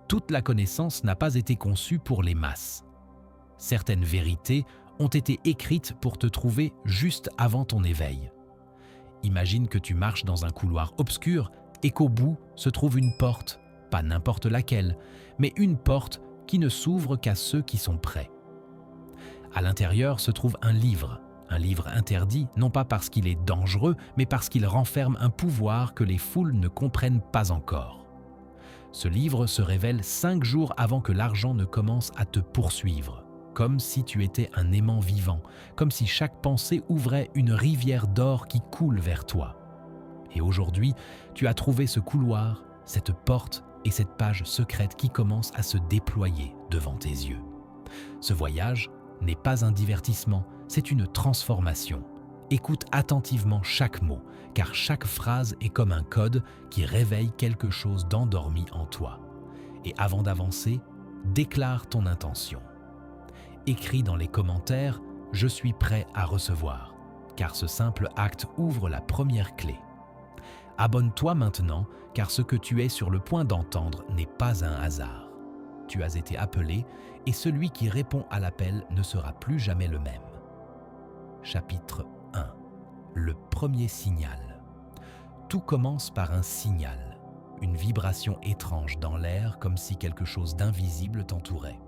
Toute la connaissance n'a pas été conçue pour les masses. Certaines vérités ont été écrites pour te trouver juste avant ton éveil. Imagine que tu marches dans un couloir obscur et qu'au bout se trouve une porte, pas n'importe laquelle, mais une porte qui ne s'ouvre qu'à ceux qui sont prêts. À l'intérieur se trouve un livre interdit non pas parce qu'il est dangereux, mais parce qu'il renferme un pouvoir que les foules ne comprennent pas encore. Ce livre se révèle 5 jours avant que l'argent ne commence à te poursuivre, comme si tu étais un aimant vivant, comme si chaque pensée ouvrait une rivière d'or qui coule vers toi. Et aujourd'hui, tu as trouvé ce couloir, cette porte et cette page secrète qui commence à se déployer devant tes yeux. Ce voyage n'est pas un divertissement, c'est une transformation. Écoute attentivement chaque mot, car chaque phrase est comme un code qui réveille quelque chose d'endormi en toi. Et avant d'avancer, déclare ton intention. Écris dans les commentaires « Je suis prêt à recevoir », car ce simple acte ouvre la première clé. Abonne-toi maintenant, car ce que tu es sur le point d'entendre n'est pas un hasard. Tu as été appelé, et celui qui répond à l'appel ne sera plus jamais le même. Chapitre 1. Le premier signal. Tout commence par un signal, une vibration étrange dans l'air comme si quelque chose d'invisible t'entourait.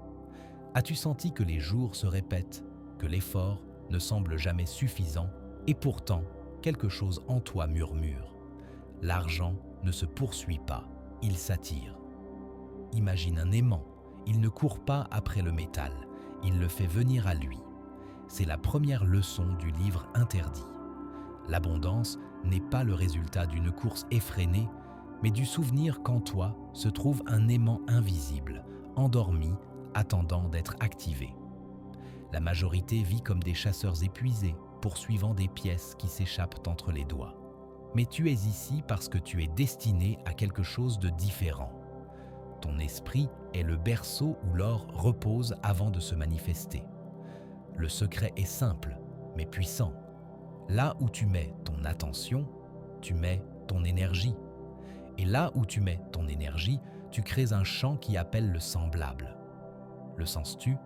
As-tu senti que les jours se répètent, que l'effort ne semble jamais suffisant et pourtant quelque chose en toi murmure? L'argent ne se poursuit pas, il s'attire. Imagine un aimant, il ne court pas après le métal, il le fait venir à lui. C'est la première leçon du livre interdit. L'abondance n'est pas le résultat d'une course effrénée, mais du souvenir qu'en toi se trouve un aimant invisible, endormi, attendant d'être activé. La majorité vit comme des chasseurs épuisés, poursuivant des pièces qui s'échappent entre les doigts. Mais tu es ici parce que tu es destiné à quelque chose de différent. Ton esprit est le berceau où l'or repose avant de se manifester. Le secret est simple, mais puissant. Là où tu mets ton attention, tu mets ton énergie. Et là où tu mets ton énergie, tu crées un champ qui appelle le semblable. Le sens-tu?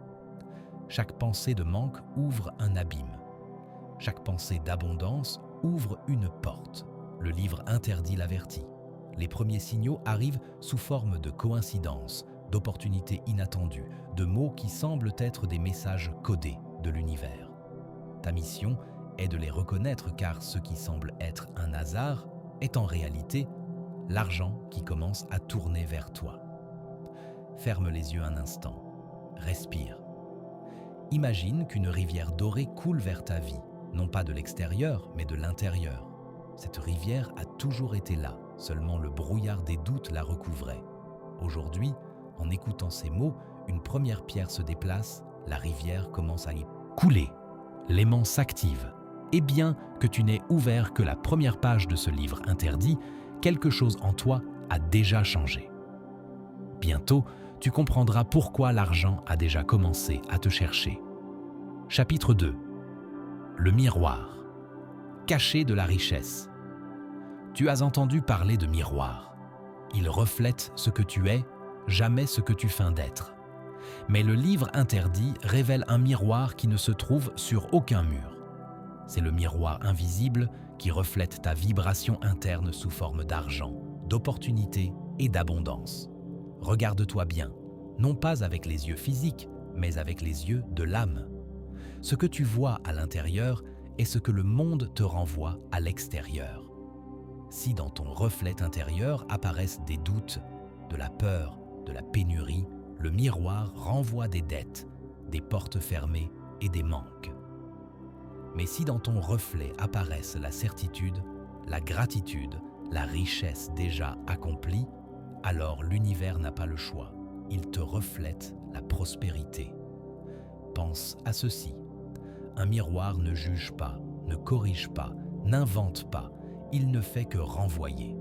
Chaque pensée de manque ouvre un abîme. Chaque pensée d'abondance ouvre une porte. Le livre interdit l'avertit. Les premiers signaux arrivent sous forme de coïncidences, d'opportunités inattendues, de mots qui semblent être des messages codés de l'univers. Ta mission est de les reconnaître car ce qui semble être un hasard est en réalité l'argent qui commence à tourner vers toi. Ferme les yeux un instant. Respire. Imagine qu'une rivière dorée coule vers ta vie, non pas de l'extérieur, mais de l'intérieur. Cette rivière a toujours été là, seulement le brouillard des doutes la recouvrait. Aujourd'hui, en écoutant ces mots, une première pierre se déplace, la rivière commence à y couler. L'aimant s'active. Et bien que tu n'aies ouvert que la première page de ce livre interdit, quelque chose en toi a déjà changé. Bientôt, tu comprendras pourquoi l'argent a déjà commencé à te chercher. Chapitre 2. Le miroir. Caché de la richesse. Tu as entendu parler de miroir. Il reflète ce que tu es, jamais ce que tu feins d'être. Mais le livre interdit révèle un miroir qui ne se trouve sur aucun mur. C'est le miroir invisible qui reflète ta vibration interne sous forme d'argent, d'opportunité et d'abondance. Regarde-toi bien, non pas avec les yeux physiques, mais avec les yeux de l'âme. Ce que tu vois à l'intérieur est ce que le monde te renvoie à l'extérieur. Si dans ton reflet intérieur apparaissent des doutes, de la peur, de la pénurie, le miroir renvoie des dettes, des portes fermées et des manques. Mais si dans ton reflet apparaissent la certitude, la gratitude, la richesse déjà accomplie, alors l'univers n'a pas le choix. Il te reflète la prospérité. Pense à ceci. Un miroir ne juge pas, ne corrige pas, n'invente pas. Il ne fait que renvoyer.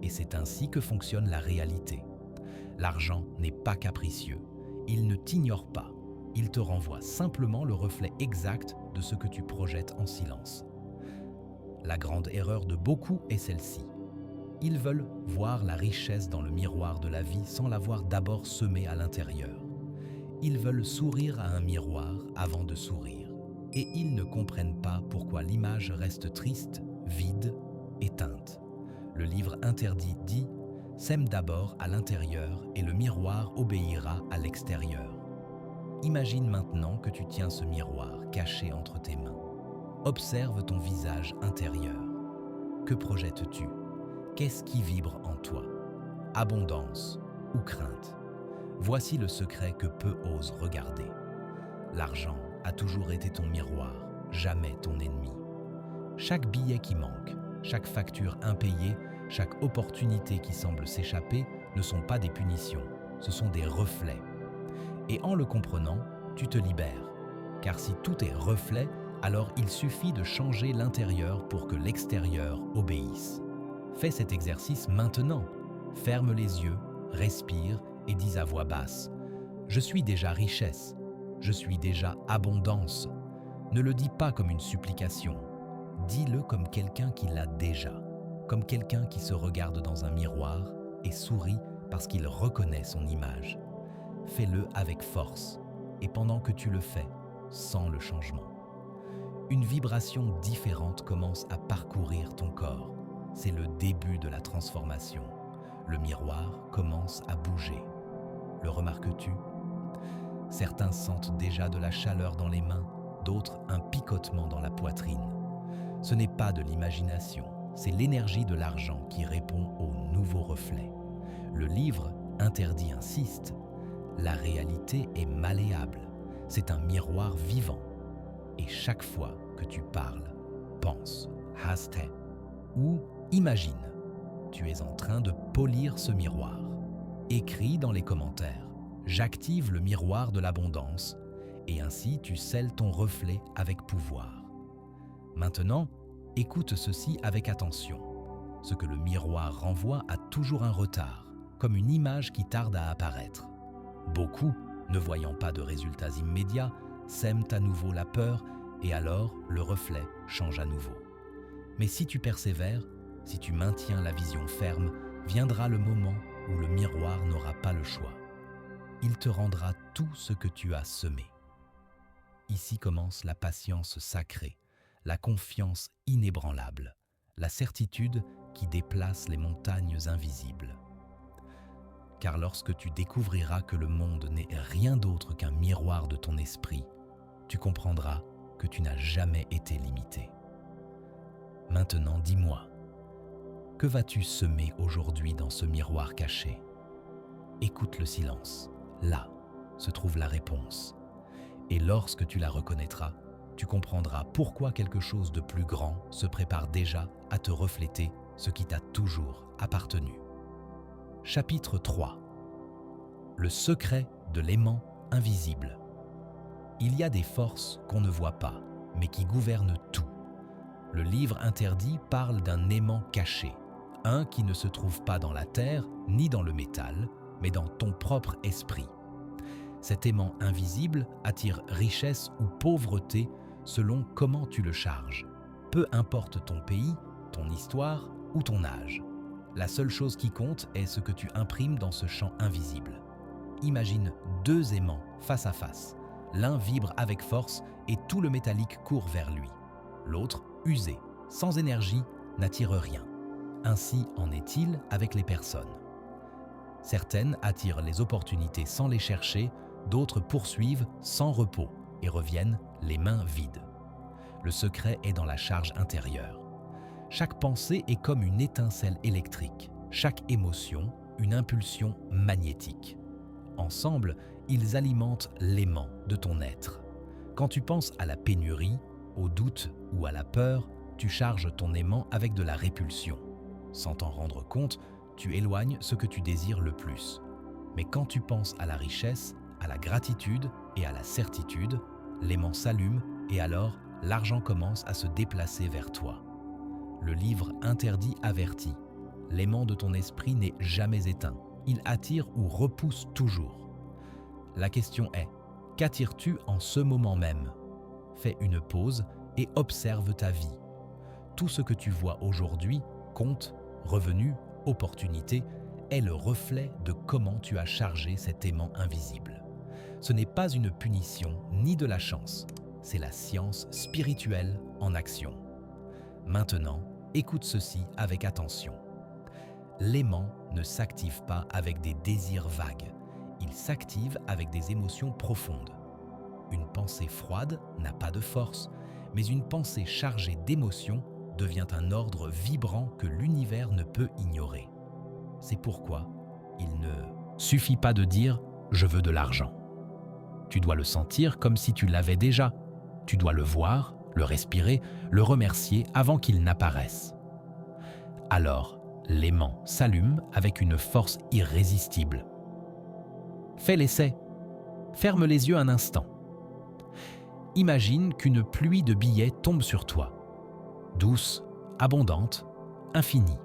Et c'est ainsi que fonctionne la réalité. L'argent n'est pas capricieux. Il ne t'ignore pas. Il te renvoie simplement le reflet exact de ce que tu projettes en silence. La grande erreur de beaucoup est celle-ci. Ils veulent voir la richesse dans le miroir de la vie sans l'avoir d'abord semée à l'intérieur. Ils veulent sourire à un miroir avant de sourire. Et ils ne comprennent pas pourquoi l'image reste triste, vide, éteinte. Le livre interdit dit « Sème d'abord à l'intérieur et le miroir obéira à l'extérieur ». Imagine maintenant que tu tiens ce miroir caché entre tes mains. Observe ton visage intérieur. Que projettes-tu? Qu'est-ce qui vibre en toi? Abondance ou crainte? Voici le secret que peu osent regarder. L'argent a toujours été ton miroir, jamais ton ennemi. Chaque billet qui manque, chaque facture impayée, chaque opportunité qui semble s'échapper ne sont pas des punitions, ce sont des reflets. Et en le comprenant, tu te libères. Car si tout est reflet, alors il suffit de changer l'intérieur pour que l'extérieur obéisse. Fais cet exercice maintenant. Ferme les yeux, respire et dis à voix basse « Je suis déjà richesse, je suis déjà abondance ». Ne le dis pas comme une supplication. Dis-le comme quelqu'un qui l'a déjà, comme quelqu'un qui se regarde dans un miroir et sourit parce qu'il reconnaît son image. Fais-le avec force et pendant que tu le fais, sens le changement. Une vibration différente commence à parcourir ton corps. C'est le début de la transformation. Le miroir commence à bouger. Le remarques-tu? Certains sentent déjà de la chaleur dans les mains, d'autres un picotement dans la poitrine. Ce n'est pas de l'imagination, c'est l'énergie de l'argent qui répond au nouveau reflet. Le livre interdit insiste. La réalité est malléable. C'est un miroir vivant. Et chaque fois que tu parles, pense, haste ou imagine. Tu es en train de polir ce miroir. Écris dans les commentaires. J'active le miroir de l'abondance et ainsi tu scelles ton reflet avec pouvoir. Maintenant, écoute ceci avec attention. Ce que le miroir renvoie a toujours un retard, comme une image qui tarde à apparaître. Beaucoup, ne voyant pas de résultats immédiats, sèment à nouveau la peur et alors le reflet change à nouveau. Mais si tu persévères, si tu maintiens la vision ferme, viendra le moment où le miroir n'aura pas le choix. Il te rendra tout ce que tu as semé. Ici commence la patience sacrée, la confiance inébranlable, la certitude qui déplace les montagnes invisibles. Car lorsque tu découvriras que le monde n'est rien d'autre qu'un miroir de ton esprit, tu comprendras que tu n'as jamais été limité. Maintenant, dis-moi, que vas-tu semer aujourd'hui dans ce miroir caché? Écoute le silence. Là se trouve la réponse. Et lorsque tu la reconnaîtras, tu comprendras pourquoi quelque chose de plus grand se prépare déjà à te refléter ce qui t'a toujours appartenu. Chapitre 3. Le secret de l'aimant invisible. Il y a des forces qu'on ne voit pas, mais qui gouvernent tout. Le livre interdit parle d'un aimant caché, un qui ne se trouve pas dans la terre ni dans le métal, mais dans ton propre esprit. Cet aimant invisible attire richesse ou pauvreté selon comment tu le charges. Peu importe ton pays, ton histoire ou ton âge. La seule chose qui compte est ce que tu imprimes dans ce champ invisible. Imagine deux aimants face à face. L'un vibre avec force et tout le métallique court vers lui. L'autre, usé, sans énergie, n'attire rien. Ainsi en est-il avec les personnes. Certaines attirent les opportunités sans les chercher, d'autres poursuivent sans repos et reviennent les mains vides. Le secret est dans la charge intérieure. Chaque pensée est comme une étincelle électrique, chaque émotion, une impulsion magnétique. Ensemble, ils alimentent l'aimant de ton être. Quand tu penses à la pénurie, au doute ou à la peur, tu charges ton aimant avec de la répulsion. Sans t'en rendre compte, tu éloignes ce que tu désires le plus. Mais quand tu penses à la richesse, à la gratitude et à la certitude, l'aimant s'allume et alors l'argent commence à se déplacer vers toi. Le livre interdit avertit. L'aimant de ton esprit n'est jamais éteint. Il attire ou repousse toujours. La question est, qu'attires-tu en ce moment même? Fais une pause et observe ta vie. Tout ce que tu vois aujourd'hui, compte, revenus, opportunité est le reflet de comment tu as chargé cet aimant invisible. Ce n'est pas une punition ni de la chance, c'est la science spirituelle en action. Maintenant, écoute ceci avec attention. L'aimant ne s'active pas avec des désirs vagues, il s'active avec des émotions profondes. Une pensée froide n'a pas de force, mais une pensée chargée d'émotions devient un ordre vibrant que l'univers ne peut ignorer. C'est pourquoi il ne suffit pas de dire « je veux de l'argent ». Tu dois le sentir comme si tu l'avais déjà. Tu dois le voir, le respirer, le remercier avant qu'il n'apparaisse. Alors, l'aimant s'allume avec une force irrésistible. Fais l'essai. Ferme les yeux un instant. Imagine qu'une pluie de billets tombe sur toi. Douce, abondante, infinie.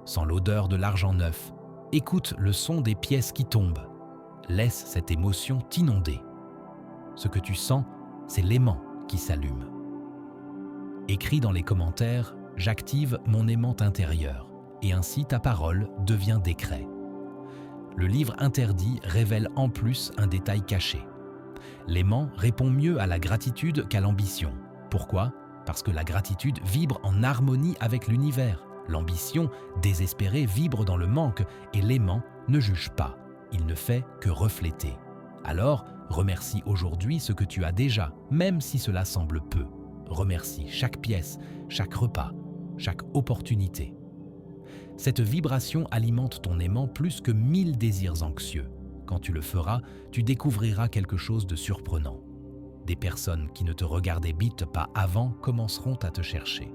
Sans l'odeur de l'argent neuf, écoute le son des pièces qui tombent. Laisse cette émotion t'inonder. Ce que tu sens, c'est l'aimant qui s'allume. Écris dans les commentaires « J'active mon aimant intérieur » et ainsi ta parole devient décret. Le livre interdit révèle en plus un détail caché. L'aimant répond mieux à la gratitude qu'à l'ambition. Pourquoi ? Parce que la gratitude vibre en harmonie avec l'univers. L'ambition, désespérée, vibre dans le manque et l'aimant ne juge pas. Il ne fait que refléter. Alors, remercie aujourd'hui ce que tu as déjà, même si cela semble peu. Remercie chaque pièce, chaque repas, chaque opportunité. Cette vibration alimente ton aimant plus que 1000 désirs anxieux. Quand tu le feras, tu découvriras quelque chose de surprenant. Des personnes qui ne te regardaient pas avant commenceront à te chercher.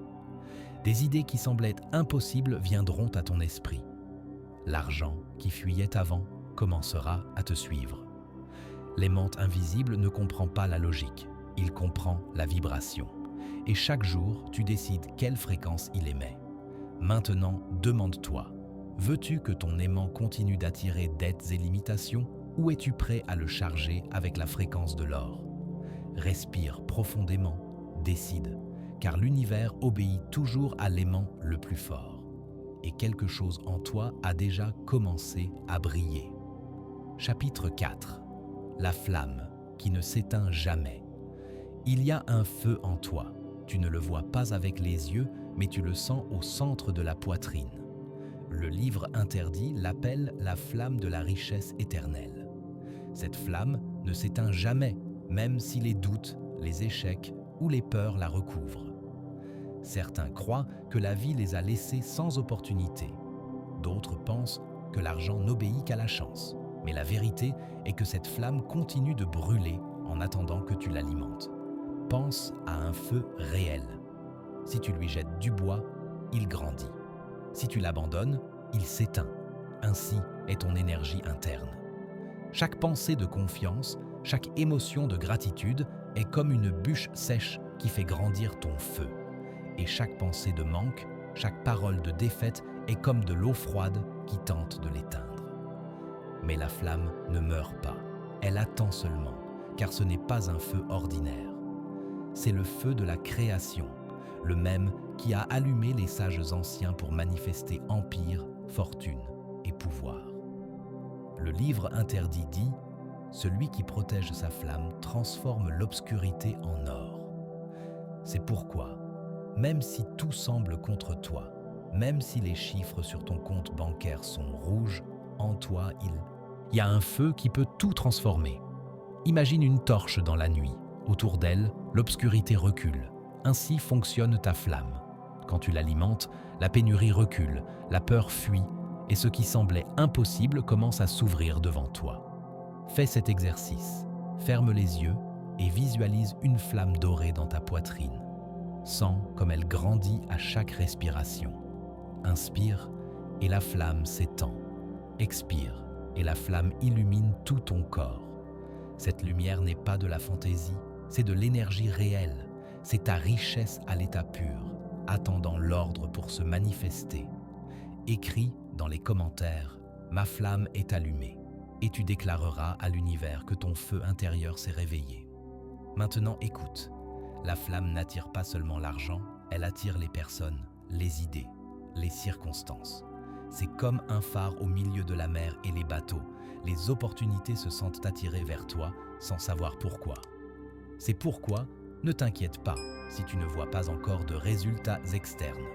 Des idées qui semblaient impossibles viendront à ton esprit. L'argent qui fuyait avant commencera à te suivre. L'aimant invisible ne comprend pas la logique, il comprend la vibration. Et chaque jour, tu décides quelle fréquence il émet. Maintenant, demande-toi, veux-tu que ton aimant continue d'attirer dettes et limitations ou es-tu prêt à le charger avec la fréquence de l'or ? Respire profondément, décide, car l'univers obéit toujours à l'aimant le plus fort. Et quelque chose en toi a déjà commencé à briller. Chapitre 4. La flamme qui ne s'éteint jamais. Il y a un feu en toi. Tu ne le vois pas avec les yeux, mais tu le sens au centre de la poitrine. Le livre interdit l'appelle la flamme de la richesse éternelle. Cette flamme ne s'éteint jamais, même si les doutes, les échecs ou les peurs la recouvrent. Certains croient que la vie les a laissés sans opportunité. D'autres pensent que l'argent n'obéit qu'à la chance. Mais la vérité est que cette flamme continue de brûler en attendant que tu l'alimentes. Pense à un feu réel. Si tu lui jettes du bois, il grandit. Si tu l'abandonnes, il s'éteint. Ainsi est ton énergie interne. Chaque pensée de confiance, chaque émotion de gratitude est comme une bûche sèche qui fait grandir ton feu. Et chaque pensée de manque, chaque parole de défaite est comme de l'eau froide qui tente de l'éteindre. Mais la flamme ne meurt pas, elle attend seulement, car ce n'est pas un feu ordinaire. C'est le feu de la création, le même qui a allumé les sages anciens pour manifester empire, fortune et pouvoir. Le livre interdit dit « Celui qui protège sa flamme transforme l'obscurité en or ». C'est pourquoi, même si tout semble contre toi, même si les chiffres sur ton compte bancaire sont rouges, en toi, il y a un feu qui peut tout transformer. Imagine une torche dans la nuit. Autour d'elle, l'obscurité recule. Ainsi fonctionne ta flamme. Quand tu l'alimentes, la pénurie recule, la peur fuit, et ce qui semblait impossible commence à s'ouvrir devant toi. Fais cet exercice. Ferme les yeux et visualise une flamme dorée dans ta poitrine. Sens comme elle grandit à chaque respiration. Inspire et la flamme s'étend. Expire et la flamme illumine tout ton corps. Cette lumière n'est pas de la fantaisie, c'est de l'énergie réelle. C'est ta richesse à l'état pur, attendant l'ordre pour se manifester. Écris dans les commentaires « Ma flamme est allumée » et tu déclareras à l'univers que ton feu intérieur s'est réveillé. Maintenant écoute, la flamme n'attire pas seulement l'argent, elle attire les personnes, les idées, les circonstances. C'est comme un phare au milieu de la mer et les bateaux. Les opportunités se sentent attirées vers toi sans savoir pourquoi. C'est pourquoi, ne t'inquiète pas si tu ne vois pas encore de résultats externes.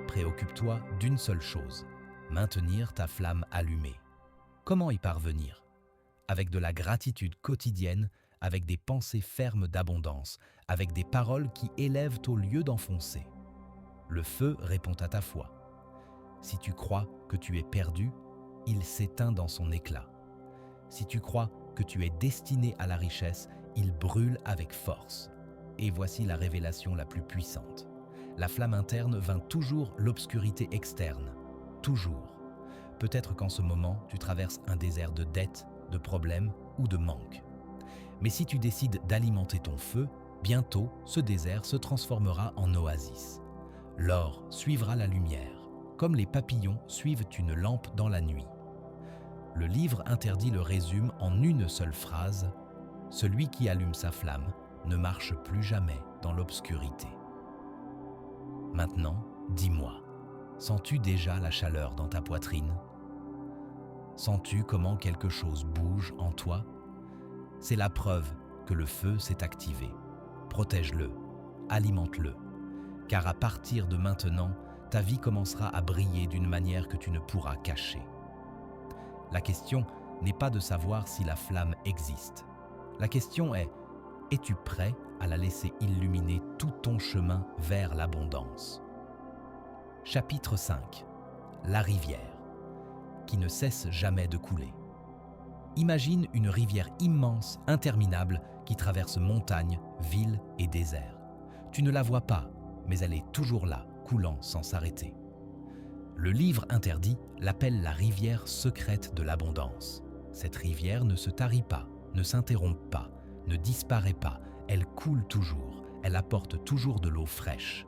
Préoccupe-toi d'une seule chose, maintenir ta flamme allumée. Comment y parvenir? Avec de la gratitude quotidienne, avec des pensées fermes d'abondance, avec des paroles qui élèvent au lieu d'enfoncer. Le feu répond à ta foi. Si tu crois que tu es perdu, il s'éteint dans son éclat. Si tu crois que tu es destiné à la richesse, il brûle avec force. Et voici la révélation la plus puissante. La flamme interne vainc toujours l'obscurité externe. Toujours. Peut-être qu'en ce moment, tu traverses un désert de dettes, de problèmes ou de manques. Mais si tu décides d'alimenter ton feu, bientôt, ce désert se transformera en oasis. L'or suivra la lumière, comme les papillons suivent une lampe dans la nuit. Le livre interdit le résume en une seule phrase : celui qui allume sa flamme ne marche plus jamais dans l'obscurité. Maintenant, dis-moi, sens-tu déjà la chaleur dans ta poitrine? Sens-tu comment quelque chose bouge en toi? C'est la preuve que le feu s'est activé. Protège-le, alimente-le, car à partir de maintenant, ta vie commencera à briller d'une manière que tu ne pourras cacher. La question n'est pas de savoir si la flamme existe. La question est, es-tu prêt à la laisser illuminer tout ton chemin vers l'abondance? Chapitre 5. La rivière, qui ne cesse jamais de couler. Imagine une rivière immense, interminable, qui traverse montagnes, villes et déserts. Tu ne la vois pas, mais elle est toujours là, coulant sans s'arrêter. Le livre interdit l'appelle la rivière secrète de l'abondance. Cette rivière ne se tarit pas, ne s'interrompt pas, ne disparaît pas, elle coule toujours, elle apporte toujours de l'eau fraîche.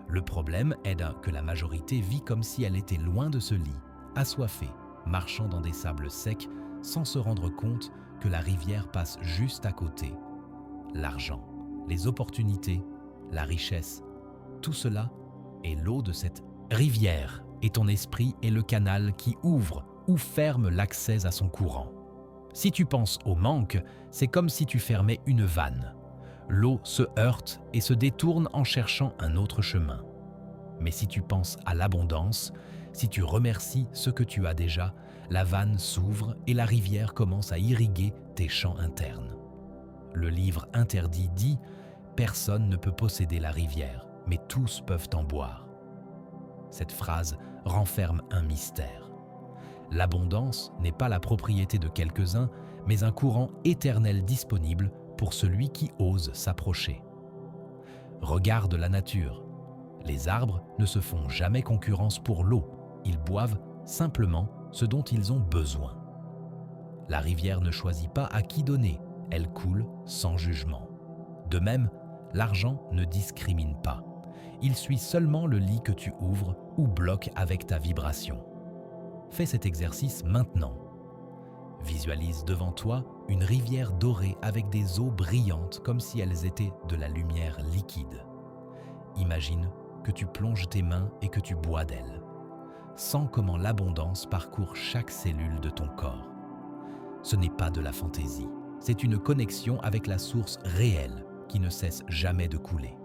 Le problème est que la majorité vit comme si elle était loin de ce lit, assoiffée, marchant dans des sables secs, sans se rendre compte que la rivière passe juste à côté. L'argent, les opportunités, la richesse, tout cela est l'eau de cette rivière, et ton esprit est le canal qui ouvre ou ferme l'accès à son courant. Si tu penses au manque, c'est comme si tu fermais une vanne. L'eau se heurte et se détourne en cherchant un autre chemin. Mais si tu penses à l'abondance, si tu remercies ce que tu as déjà, la vanne s'ouvre et la rivière commence à irriguer tes champs internes. Le livre interdit dit « Personne ne peut posséder la rivière, mais tous peuvent en boire ». Cette phrase renferme un mystère. L'abondance n'est pas la propriété de quelques-uns, mais un courant éternel disponible pour celui qui ose s'approcher. Regarde la nature. Les arbres ne se font jamais concurrence pour l'eau. Ils boivent simplement ce dont ils ont besoin. La rivière ne choisit pas à qui donner, elle coule sans jugement. De même, l'argent ne discrimine pas. Il suit seulement le lit que tu ouvres ou bloques avec ta vibration. Fais cet exercice maintenant. Visualise devant toi une rivière dorée avec des eaux brillantes comme si elles étaient de la lumière liquide. Imagine que tu plonges tes mains et que tu bois d'elle. Sens comment l'abondance parcourt chaque cellule de ton corps. Ce n'est pas de la fantaisie, c'est une connexion avec la source réelle qui ne cesse jamais de couler.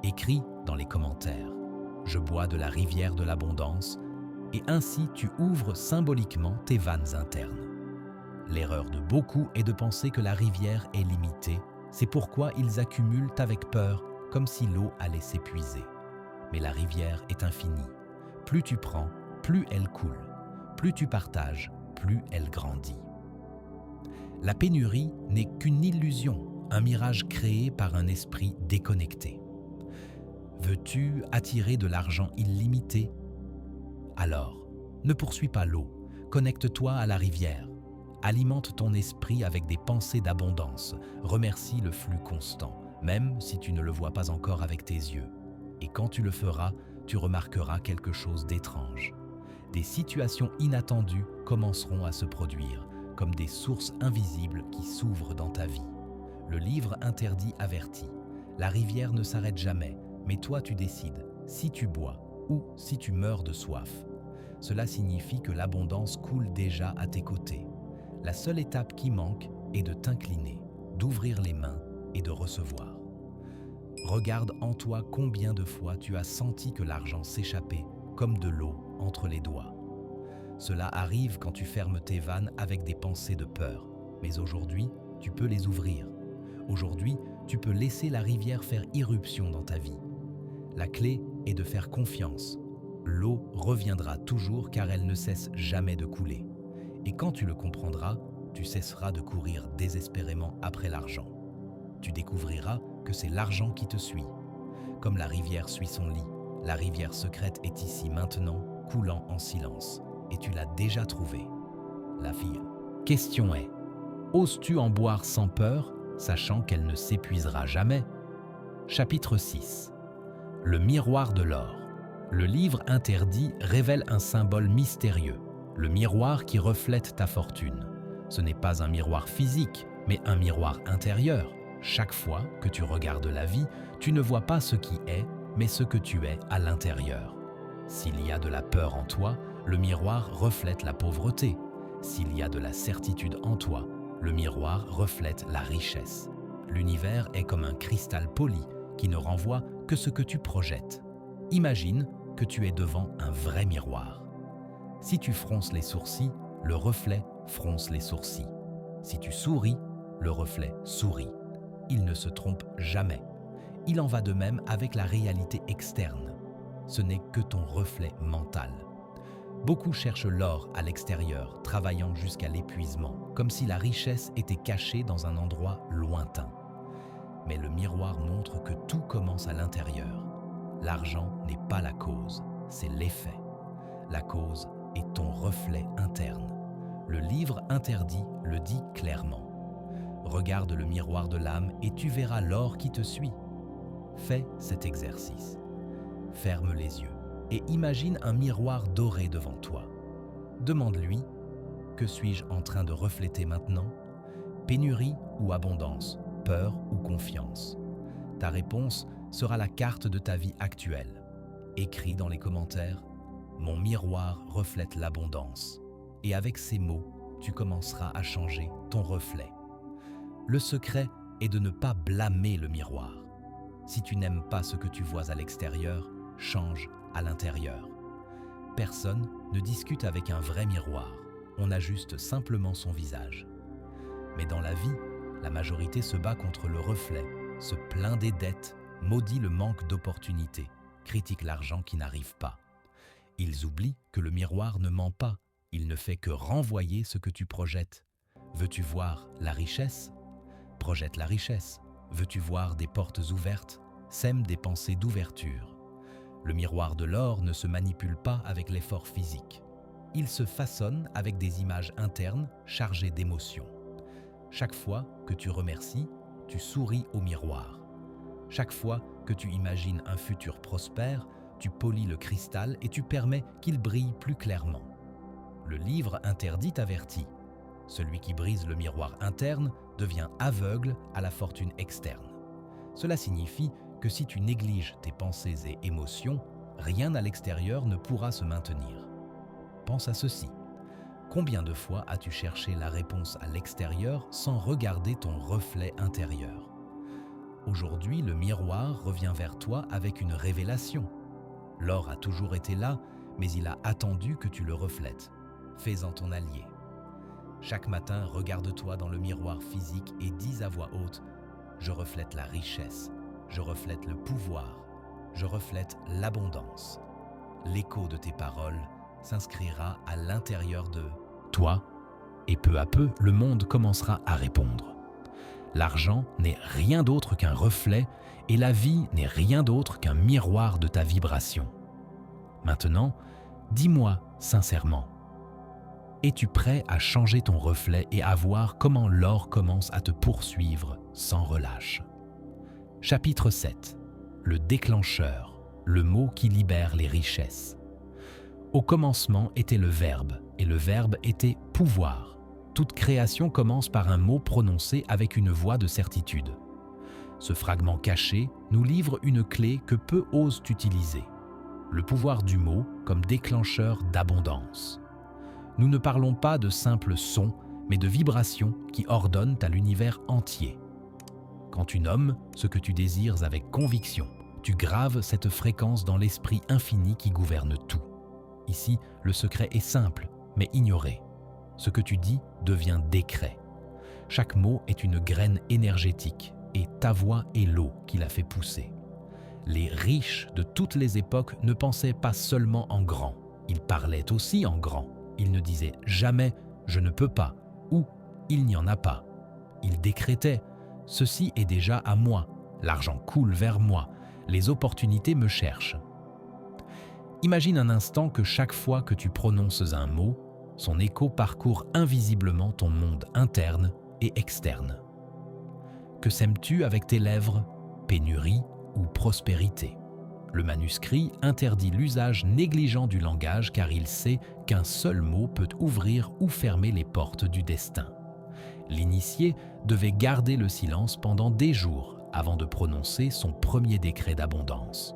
Écris dans les commentaires « Je bois de la rivière de l'abondance » et ainsi tu ouvres symboliquement tes vannes internes. L'erreur de beaucoup est de penser que la rivière est limitée, c'est pourquoi ils accumulent avec peur, comme si l'eau allait s'épuiser. Mais la rivière est infinie. Plus tu prends, plus elle coule. Plus tu partages, plus elle grandit. La pénurie n'est qu'une illusion, un mirage créé par un esprit déconnecté. Veux-tu attirer de l'argent illimité? Alors, ne poursuis pas l'eau, connecte-toi à la rivière. Alimente ton esprit avec des pensées d'abondance, remercie le flux constant, même si tu ne le vois pas encore avec tes yeux. Et quand tu le feras, tu remarqueras quelque chose d'étrange. Des situations inattendues commenceront à se produire, comme des sources invisibles qui s'ouvrent dans ta vie. Le livre interdit avertit. La rivière ne s'arrête jamais, mais toi tu décides si tu bois ou si tu meurs de soif. Cela signifie que l'abondance coule déjà à tes côtés. La seule étape qui manque est de t'incliner, d'ouvrir les mains et de recevoir. Regarde en toi combien de fois tu as senti que l'argent s'échappait comme de l'eau entre les doigts. Cela arrive quand tu fermes tes vannes avec des pensées de peur. Mais aujourd'hui, tu peux les ouvrir. Aujourd'hui, tu peux laisser la rivière faire irruption dans ta vie. La clé est de faire confiance. L'eau reviendra toujours car elle ne cesse jamais de couler. Et quand tu le comprendras, tu cesseras de courir désespérément après l'argent. Tu découvriras que c'est l'argent qui te suit. Comme la rivière suit son lit, la rivière secrète est ici maintenant, coulant en silence. Et tu l'as déjà trouvée. La vie. Question est, oses-tu en boire sans peur, sachant qu'elle ne s'épuisera jamais? Chapitre 6. Le miroir de l'or. Le livre interdit révèle un symbole mystérieux, le miroir qui reflète ta fortune. Ce n'est pas un miroir physique, mais un miroir intérieur. Chaque fois que tu regardes la vie, tu ne vois pas ce qui est, mais ce que tu es à l'intérieur. S'il y a de la peur en toi, le miroir reflète la pauvreté. S'il y a de la certitude en toi, le miroir reflète la richesse. L'univers est comme un cristal poli qui ne renvoie que ce que tu projettes. Imagine que tu es devant un vrai miroir. Si tu fronces les sourcils, le reflet fronce les sourcils. Si tu souris, le reflet sourit. Il ne se trompe jamais. Il en va de même avec la réalité externe. Ce n'est que ton reflet mental. Beaucoup cherchent l'or à l'extérieur, travaillant jusqu'à l'épuisement, comme si la richesse était cachée dans un endroit lointain. Mais le miroir montre que tout commence à l'intérieur. L'argent n'est pas la cause, c'est l'effet. La cause est ton reflet interne. Le livre interdit le dit clairement. Regarde le miroir de l'âme et tu verras l'or qui te suit. Fais cet exercice. Ferme les yeux et imagine un miroir doré devant toi. Demande-lui, que suis-je en train de refléter maintenant? Pénurie ou abondance, peur ou confiance? Ta réponse sera la carte de ta vie actuelle. Écris dans les commentaires, mon miroir reflète l'abondance. Et avec ces mots, tu commenceras à changer ton reflet. Le secret est de ne pas blâmer le miroir. Si tu n'aimes pas ce que tu vois à l'extérieur, change à l'intérieur. Personne ne discute avec un vrai miroir, on ajuste simplement son visage. Mais dans la vie, la majorité se bat contre le reflet, se plaint des dettes, maudit le manque d'opportunités, critique l'argent qui n'arrive pas. Ils oublient que le miroir ne ment pas, il ne fait que renvoyer ce que tu projettes. Veux-tu voir la richesse? Projette la richesse. Veux-tu voir des portes ouvertes? Sème des pensées d'ouverture. Le miroir de l'or ne se manipule pas avec l'effort physique. Il se façonne avec des images internes chargées d'émotions. Chaque fois que tu remercies, tu souris au miroir. Chaque fois que tu imagines un futur prospère, tu polis le cristal et tu permets qu'il brille plus clairement. Le livre interdit t'avertit. Celui qui brise le miroir interne devient aveugle à la fortune externe. Cela signifie que si tu négliges tes pensées et émotions, rien à l'extérieur ne pourra se maintenir. Pense à ceci. Combien de fois as-tu cherché la réponse à l'extérieur sans regarder ton reflet intérieur? Aujourd'hui, le miroir revient vers toi avec une révélation. L'or a toujours été là, mais il a attendu que tu le reflètes. Fais-en ton allié. Chaque matin, regarde-toi dans le miroir physique et dis à voix haute « Je reflète la richesse, je reflète le pouvoir, je reflète l'abondance ». L'écho de tes paroles s'inscrira à l'intérieur de toi et peu à peu, le monde commencera à répondre. L'argent n'est rien d'autre qu'un reflet et la vie n'est rien d'autre qu'un miroir de ta vibration. Maintenant, dis-moi sincèrement, es-tu prêt à changer ton reflet et à voir comment l'or commence à te poursuivre sans relâche? Chapitre 7. Le déclencheur, le mot qui libère les richesses. Au commencement était le Verbe, et le Verbe était pouvoir. Toute création commence par un mot prononcé avec une voix de certitude. Ce fragment caché nous livre une clé que peu osent utiliser. le pouvoir du mot comme déclencheur d'abondance. Nous ne parlons pas de simples sons, mais de vibrations qui ordonnent à l'univers entier. Quand tu nommes ce que tu désires avec conviction, tu graves cette fréquence dans l'esprit infini qui gouverne tout. Ici, le secret est simple, mais ignoré. Ce que tu dis devient décret. Chaque mot est une graine énergétique et ta voix est l'eau qui la fait pousser. Les riches de toutes les époques ne pensaient pas seulement en grand, ils parlaient aussi en grand. Ils ne disaient jamais « je ne peux pas » ou « il n'y en a pas ». Ils décrétaient « ceci est déjà à moi, l'argent coule vers moi, les opportunités me cherchent ». Imagine un instant que chaque fois que tu prononces un mot, son écho parcourt invisiblement ton monde interne et externe. Que sèmes-tu avec tes lèvres? Pénurie ou prospérité? Le manuscrit interdit l'usage négligent du langage car il sait qu'un seul mot peut ouvrir ou fermer les portes du destin. L'initié devait garder le silence pendant des jours avant de prononcer son premier décret d'abondance.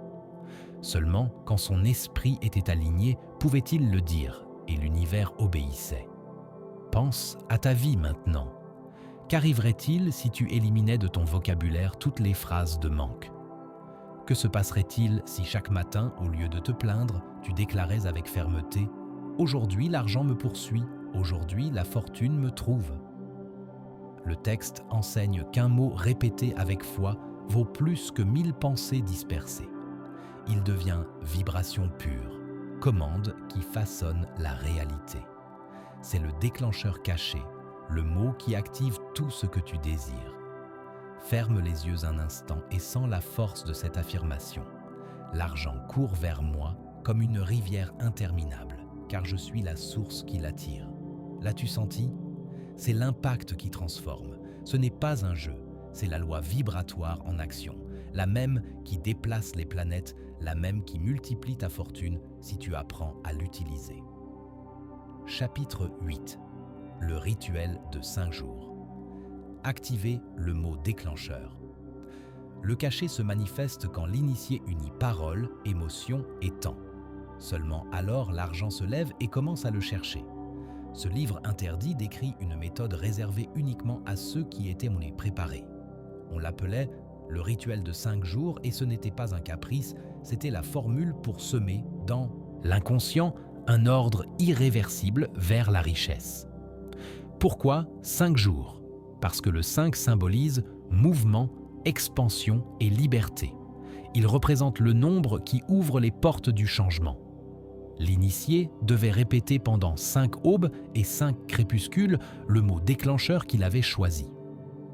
Seulement, quand son esprit était aligné, pouvait-il le dire et l'univers obéissait. Pense à ta vie maintenant. Qu'arriverait-il si tu éliminais de ton vocabulaire toutes les phrases de manque? Que se passerait-il si chaque matin, au lieu de te plaindre, tu déclarais avec fermeté « Aujourd'hui, l'argent me poursuit, aujourd'hui, la fortune me trouve ». Le texte enseigne qu'un mot répété avec foi vaut plus que 1000 pensées dispersées. Il devient vibration pure, commande qui façonne la réalité. C'est le déclencheur caché, le mot qui active tout ce que tu désires. Ferme les yeux un instant et sens la force de cette affirmation. L'argent court vers moi comme une rivière interminable, car je suis la source qui l'attire. L'as-tu senti? C'est l'impact qui transforme. Ce n'est pas un jeu, c'est la loi vibratoire en action, la même qui déplace les planètes, la même qui multiplie ta fortune si tu apprends à l'utiliser. Chapitre 8. Le rituel de 5 jours. Activer le mot déclencheur. Le cachet se manifeste quand l'initié unit parole, émotion et temps. Seulement alors l'argent se lève et commence à le chercher. Ce livre interdit décrit une méthode réservée uniquement à ceux qui étaient préparés. On l'appelait le rituel de 5 jours et ce n'était pas un caprice, c'était la formule pour semer dans l'inconscient un ordre irréversible vers la richesse. Pourquoi 5 jours? Parce que le 5 symbolise mouvement, expansion et liberté. Il représente le nombre qui ouvre les portes du changement. L'initié devait répéter pendant 5 aubes et 5 crépuscules le mot déclencheur qu'il avait choisi.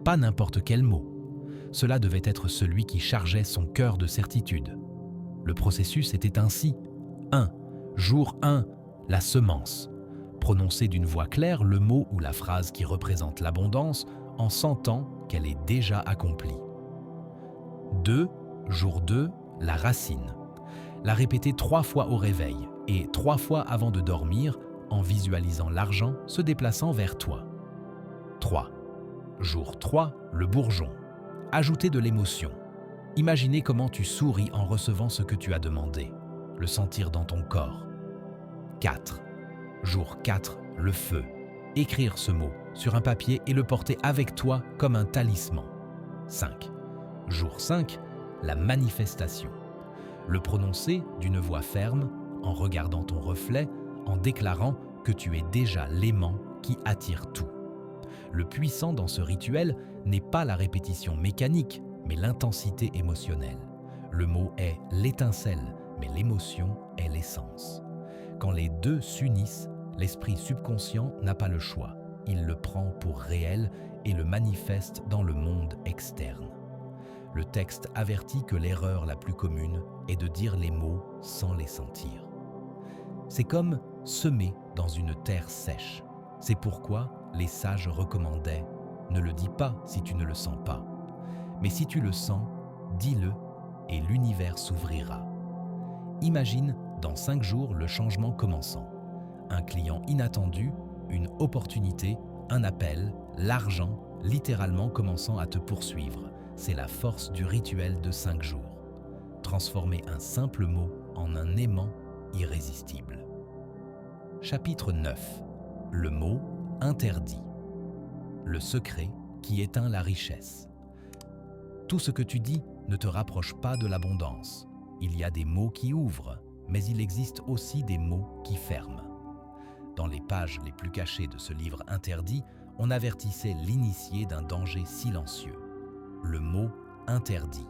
Pas n'importe quel mot. Cela devait être celui qui chargeait son cœur de certitude. Le processus était ainsi. 1. Jour 1. La semence. Prononcer d'une voix claire le mot ou la phrase qui représente l'abondance en sentant qu'elle est déjà accomplie. 2. Jour 2. La racine. La répéter 3 fois au réveil et 3 fois avant de dormir en visualisant l'argent se déplaçant vers toi. 3. Jour 3. Le bourgeon. Ajouter de l'émotion. Imaginez comment tu souris en recevant ce que tu as demandé, le sentir dans ton corps. 4. Jour 4. Le feu. Écrire ce mot sur un papier et le porter avec toi comme un talisman. 5. Jour 5. La manifestation. Le prononcer d'une voix ferme, en regardant ton reflet, en déclarant que tu es déjà l'aimant qui attire tout. Le puissant dans ce rituel n'est pas la répétition mécanique, mais l'intensité émotionnelle. Le mot est l'étincelle, mais l'émotion est l'essence. Quand les deux s'unissent, l'esprit subconscient n'a pas le choix. Il le prend pour réel et le manifeste dans le monde externe. Le texte avertit que l'erreur la plus commune est de dire les mots sans les sentir. C'est comme semer dans une terre sèche. C'est pourquoi les sages recommandaient « Ne le dis pas si tu ne le sens pas. Mais si tu le sens, dis-le et l'univers s'ouvrira. » Imagine dans 5 jours le changement commençant. Un client inattendu, une opportunité, un appel, l'argent littéralement commençant à te poursuivre. C'est la force du rituel de 5 jours. Transformer un simple mot en un aimant irrésistible. Chapitre 9. Le mot interdit. Le secret qui éteint la richesse. Tout ce que tu dis ne te rapproche pas de l'abondance. Il y a des mots qui ouvrent, mais il existe aussi des mots qui ferment. Dans les pages les plus cachées de ce livre interdit, on avertissait l'initié d'un danger silencieux. Le mot interdit.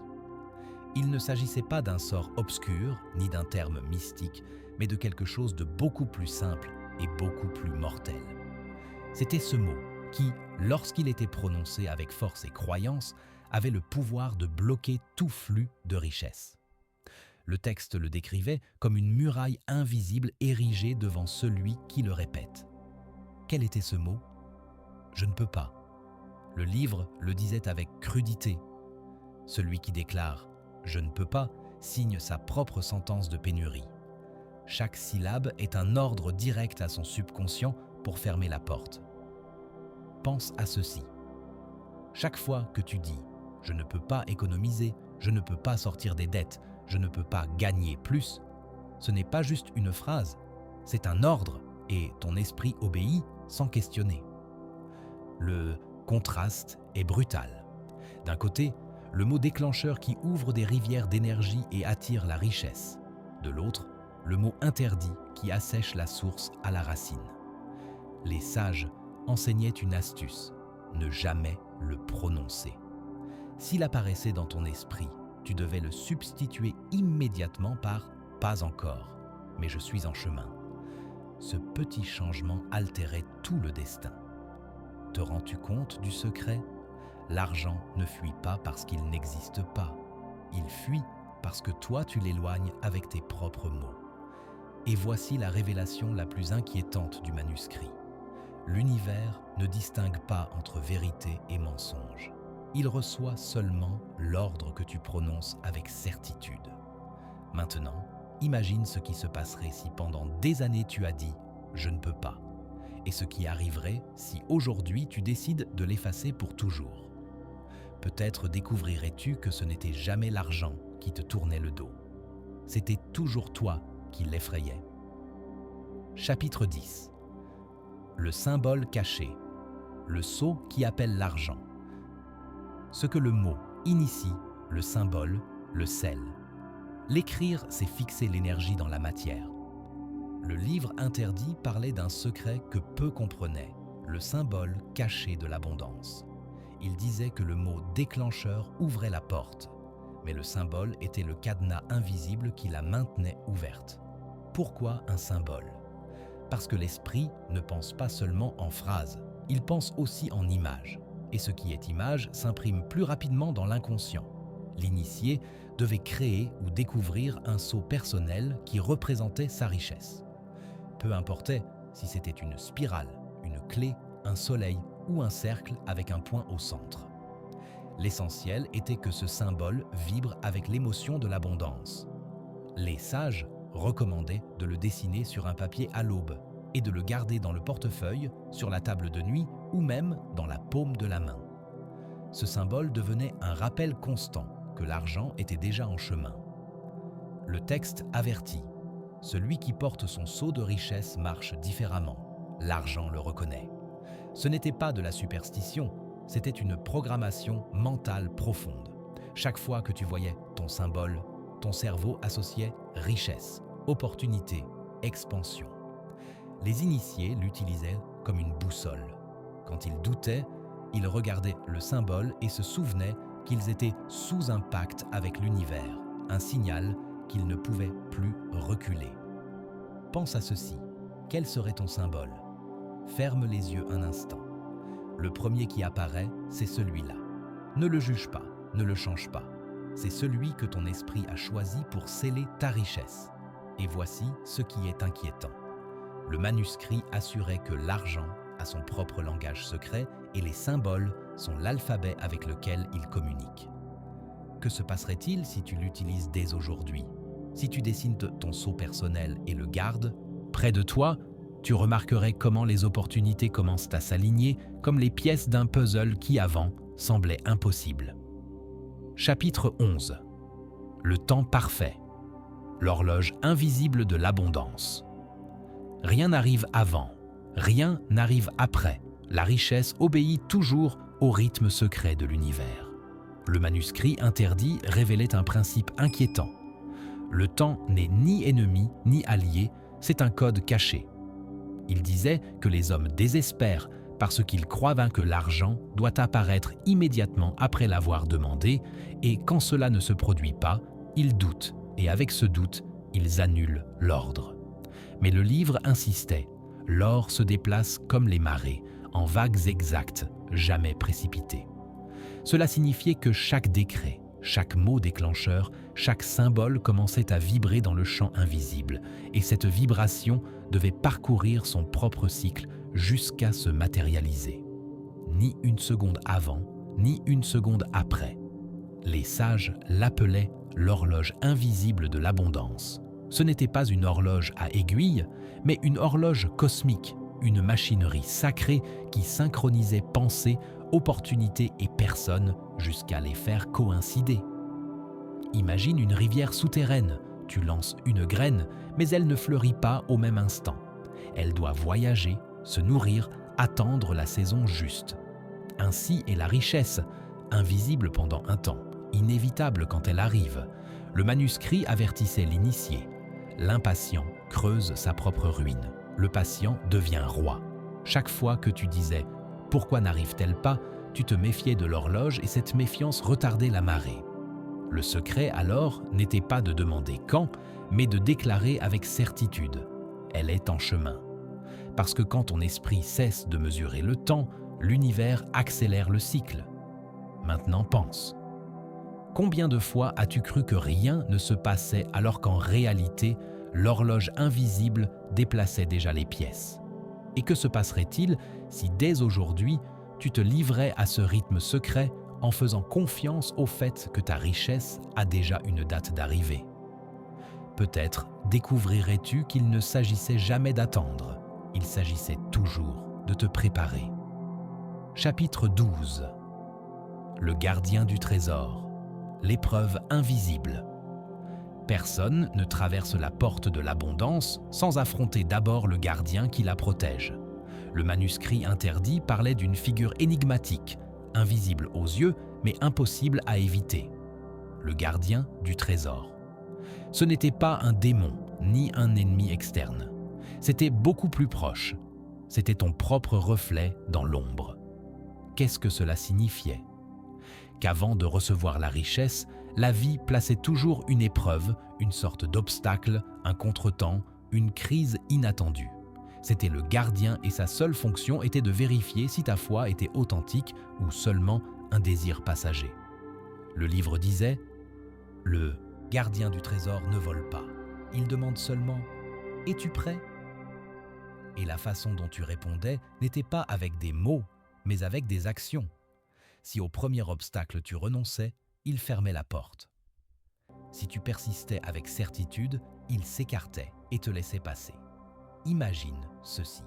Il ne s'agissait pas d'un sort obscur ni d'un terme mystique, mais de quelque chose de beaucoup plus simple et beaucoup plus mortel. C'était ce mot qui, lorsqu'il était prononcé avec force et croyance, avait le pouvoir de bloquer tout flux de richesse. Le texte le décrivait comme une muraille invisible érigée devant celui qui le répète. Quel était ce mot ? Je ne peux pas. Le livre le disait avec crudité. Celui qui déclare « je ne peux pas » signe sa propre sentence de pénurie. Chaque syllabe est un ordre direct à son subconscient pour fermer la porte. Pense à ceci. Chaque fois que tu dis « je ne peux pas économiser, je ne peux pas sortir des dettes, je ne peux pas gagner plus », ce n'est pas juste une phrase, c'est un ordre et ton esprit obéit sans questionner. Le contraste est brutal. D'un côté, le mot déclencheur qui ouvre des rivières d'énergie et attire la richesse. De l'autre, le mot interdit qui assèche la source à la racine. Les sages enseignaient une astuce, ne jamais le prononcer. S'il apparaissait dans ton esprit, tu devais le substituer immédiatement par « pas encore, mais je suis en chemin ». Ce petit changement altérait tout le destin. Te rends-tu compte du secret ? L'argent ne fuit pas parce qu'il n'existe pas. Il fuit parce que toi tu l'éloignes avec tes propres mots. Et voici la révélation la plus inquiétante du manuscrit. L'univers ne distingue pas entre vérité et mensonge. Il reçoit seulement l'ordre que tu prononces avec certitude. Maintenant, imagine ce qui se passerait si pendant des années tu as dit « je ne peux pas » et ce qui arriverait si aujourd'hui tu décides de l'effacer pour toujours. Peut-être découvrirais-tu que ce n'était jamais l'argent qui te tournait le dos. C'était toujours toi qui l'effrayait. Chapitre 10. Le symbole caché. Le sceau qui appelle l'argent. Ce que le mot initie, le symbole le scelle. L'écrire, c'est fixer l'énergie dans la matière. Le livre interdit parlait d'un secret que peu comprenaient, le symbole caché de l'abondance. Il disait que le mot déclencheur ouvrait la porte, mais le symbole était le cadenas invisible qui la maintenait ouverte. Pourquoi un symbole ? Parce que l'esprit ne pense pas seulement en phrases, il pense aussi en images. Et ce qui est image s'imprime plus rapidement dans l'inconscient. L'initié devait créer ou découvrir un sceau personnel qui représentait sa richesse. Peu importait si c'était une spirale, une clé, un soleil ou un cercle avec un point au centre. L'essentiel était que ce symbole vibre avec l'émotion de l'abondance. Les sages recommandaient de le dessiner sur un papier à l'aube et de le garder dans le portefeuille, sur la table de nuit ou même dans la paume de la main. Ce symbole devenait un rappel constant que l'argent était déjà en chemin. Le texte avertit. Celui qui porte son sceau de richesse marche différemment. L'argent le reconnaît. Ce n'était pas de la superstition, c'était une programmation mentale profonde. Chaque fois que tu voyais ton symbole, ton cerveau associait richesse, opportunité, expansion. Les initiés l'utilisaient comme une boussole. Quand ils doutaient, ils regardaient le symbole et se souvenaient qu'ils étaient sous un pacte avec l'univers, un signal qu'ils ne pouvaient plus reculer. Pense à ceci. Quel serait ton symbole ? Ferme les yeux un instant. Le premier qui apparaît, c'est celui-là. Ne le juge pas, ne le change pas. C'est celui que ton esprit a choisi pour sceller ta richesse. Et voici ce qui est inquiétant. Le manuscrit assurait que l'argent a son propre langage secret et les symboles sont l'alphabet avec lequel il communique. Que se passerait-il si tu l'utilises dès aujourd'hui ? Si tu dessines ton sceau personnel et le gardes, près de toi, tu remarquerais comment les opportunités commencent à s'aligner comme les pièces d'un puzzle qui avant semblait impossible. Chapitre 11. Le temps parfait. l'horloge invisible de l'abondance. Rien n'arrive avant, rien n'arrive après. La richesse obéit toujours au rythme secret de l'univers. Le manuscrit interdit révélait un principe inquiétant. Le temps n'est ni ennemi ni allié, c'est un code caché. Il disait que les hommes désespèrent parce qu'ils croient que l'argent doit apparaître immédiatement après l'avoir demandé, et quand cela ne se produit pas, ils doutent, et avec ce doute, ils annulent l'ordre. Mais le livre insistait, l'or se déplace comme les marées, en vagues exactes, jamais précipitées. Cela signifiait que chaque décret, chaque mot déclencheur, chaque symbole commençait à vibrer dans le champ invisible, et cette vibration devait parcourir son propre cycle jusqu'à se matérialiser. Ni une seconde avant, ni une seconde après. Les sages l'appelaient l'horloge invisible de l'abondance. Ce n'était pas une horloge à aiguille, mais une horloge cosmique, une machinerie sacrée qui synchronisait pensée, opportunités et personnes jusqu'à les faire coïncider. Imagine une rivière souterraine. Tu lances une graine, mais elle ne fleurit pas au même instant. Elle doit voyager, se nourrir, attendre la saison juste. Ainsi est la richesse, invisible pendant un temps, inévitable quand elle arrive. Le manuscrit avertissait l'initié. L'impatient creuse sa propre ruine. Le patient devient roi. Chaque fois que tu disais « Pourquoi n'arrive-t-elle pas ?», tu te méfiais de l'horloge et cette méfiance retardait la marée. Le secret alors n'était pas de demander quand, mais de déclarer avec certitude « Elle est en chemin ». Parce que quand ton esprit cesse de mesurer le temps, l'univers accélère le cycle. Maintenant pense. Combien de fois as-tu cru que rien ne se passait alors qu'en réalité, l'horloge invisible déplaçait déjà les pièces? Et que se passerait-il si dès aujourd'hui, tu te livrais à ce rythme secret en faisant confiance au fait que ta richesse a déjà une date d'arrivée? Peut-être découvrirais-tu qu'il ne s'agissait jamais d'attendre, il s'agissait toujours de te préparer. Chapitre 12. Le gardien du trésor. L'épreuve invisible. Personne ne traverse la porte de l'abondance sans affronter d'abord le gardien qui la protège. Le manuscrit interdit parlait d'une figure énigmatique, invisible aux yeux mais impossible à éviter. Le gardien du trésor. Ce n'était pas un démon ni un ennemi externe. C'était beaucoup plus proche. C'était ton propre reflet dans l'ombre. Qu'est-ce que cela signifiait ? Qu'avant de recevoir la richesse, la vie plaçait toujours une épreuve, une sorte d'obstacle, un contretemps, une crise inattendue. C'était le gardien et sa seule fonction était de vérifier si ta foi était authentique ou seulement un désir passager. Le livre disait « Le gardien du trésor ne vole pas. Il demande seulement « Es-tu prêt ?» Et la façon dont tu répondais n'était pas avec des mots, mais avec des actions. Si au premier obstacle tu renonçais, il fermait la porte. Si tu persistais avec certitude, il s'écartait et te laissait passer. Imagine ceci.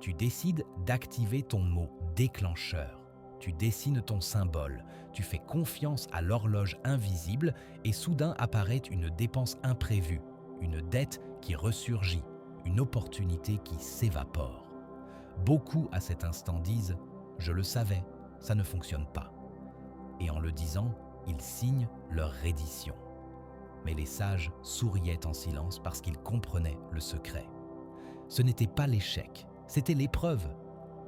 Tu décides d'activer ton mot déclencheur. Tu dessines ton symbole, tu fais confiance à l'horloge invisible et soudain apparaît une dépense imprévue, une dette qui ressurgit, une opportunité qui s'évapore. Beaucoup à cet instant disent « Je le savais ». Ça ne fonctionne pas. Et en le disant, ils signent leur reddition. Mais les sages souriaient en silence parce qu'ils comprenaient le secret. Ce n'était pas l'échec, c'était l'épreuve.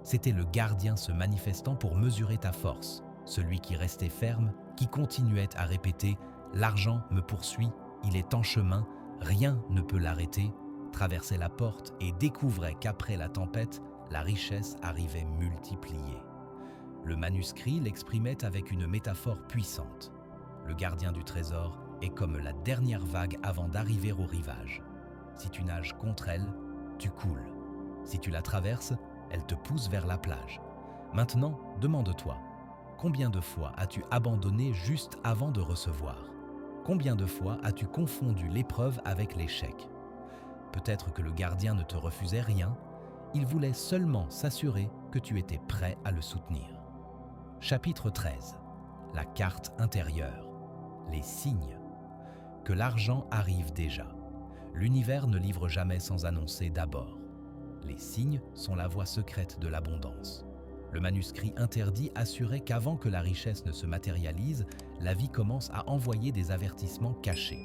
C'était le gardien se manifestant pour mesurer ta force, celui qui restait ferme, qui continuait à répéter « L'argent me poursuit, il est en chemin, rien ne peut l'arrêter », traversait la porte et découvrait qu'après la tempête, la richesse arrivait multipliée. Le manuscrit l'exprimait avec une métaphore puissante. Le gardien du trésor est comme la dernière vague avant d'arriver au rivage. Si tu nages contre elle, tu coules. Si tu la traverses, elle te pousse vers la plage. Maintenant, demande-toi, combien de fois as-tu abandonné juste avant de recevoir ? Combien de fois as-tu confondu l'épreuve avec l'échec ? Peut-être que le gardien ne te refusait rien, il voulait seulement s'assurer que tu étais prêt à le soutenir. Chapitre 13. La carte intérieure. Les signes. que l'argent arrive déjà. L'univers ne livre jamais sans annoncer d'abord. Les signes sont la voie secrète de l'abondance. Le manuscrit interdit assurait qu'avant que la richesse ne se matérialise, la vie commence à envoyer des avertissements cachés.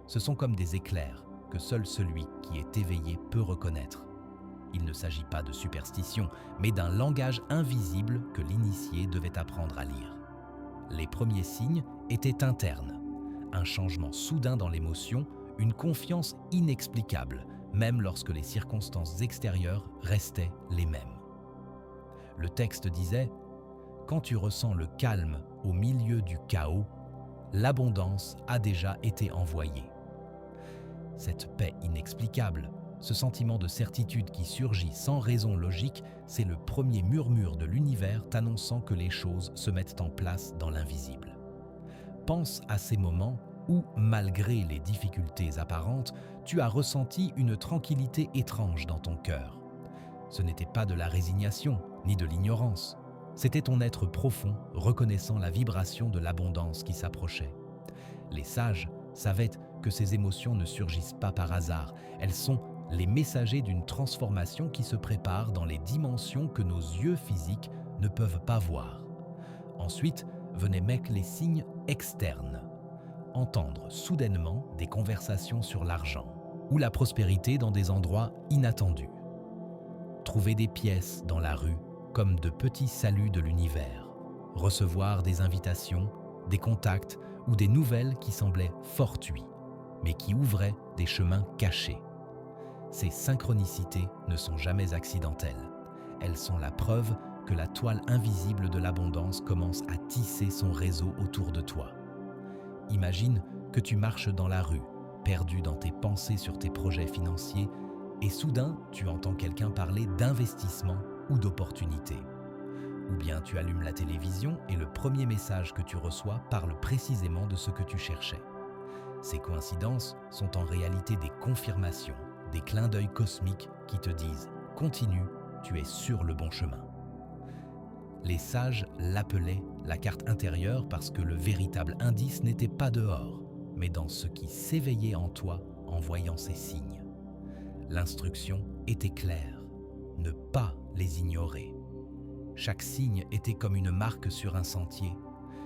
Ce sont comme des éclairs que seul celui qui est éveillé peut reconnaître. Il ne s'agit pas de superstition, mais d'un langage invisible que l'initié devait apprendre à lire. Les premiers signes étaient internes. Un changement soudain dans l'émotion, une confiance inexplicable, même lorsque les circonstances extérieures restaient les mêmes. Le texte disait « Quand tu ressens le calme au milieu du chaos, l'abondance a déjà été envoyée. » Cette paix inexplicable, ce sentiment de certitude qui surgit sans raison logique, c'est le premier murmure de l'univers t'annonçant que les choses se mettent en place dans l'invisible. Pense à ces moments où, malgré les difficultés apparentes, tu as ressenti une tranquillité étrange dans ton cœur. Ce n'était pas de la résignation, ni de l'ignorance. C'était ton être profond, reconnaissant la vibration de l'abondance qui s'approchait. Les sages savaient que ces émotions ne surgissent pas par hasard. Elles sont les messagers d'une transformation qui se prépare dans les dimensions que nos yeux physiques ne peuvent pas voir. Ensuite, venaient les signes externes. Entendre soudainement des conversations sur l'argent ou la prospérité dans des endroits inattendus. Trouver des pièces dans la rue comme de petits saluts de l'univers. Recevoir des invitations, des contacts ou des nouvelles qui semblaient fortuits, mais qui ouvraient des chemins cachés. Ces synchronicités ne sont jamais accidentelles. Elles sont la preuve que la toile invisible de l'abondance commence à tisser son réseau autour de toi. Imagine que tu marches dans la rue, perdu dans tes pensées sur tes projets financiers, et soudain tu entends quelqu'un parler d'investissement ou d'opportunité. Ou bien tu allumes la télévision et le premier message que tu reçois parle précisément de ce que tu cherchais. Ces coïncidences sont en réalité des confirmations, des clins d'œil cosmiques qui te disent « Continue, tu es sur le bon chemin ». Les sages l'appelaient la carte intérieure parce que le véritable indice n'était pas dehors, mais dans ce qui s'éveillait en toi en voyant ces signes. L'instruction était claire, ne pas les ignorer. Chaque signe était comme une marque sur un sentier.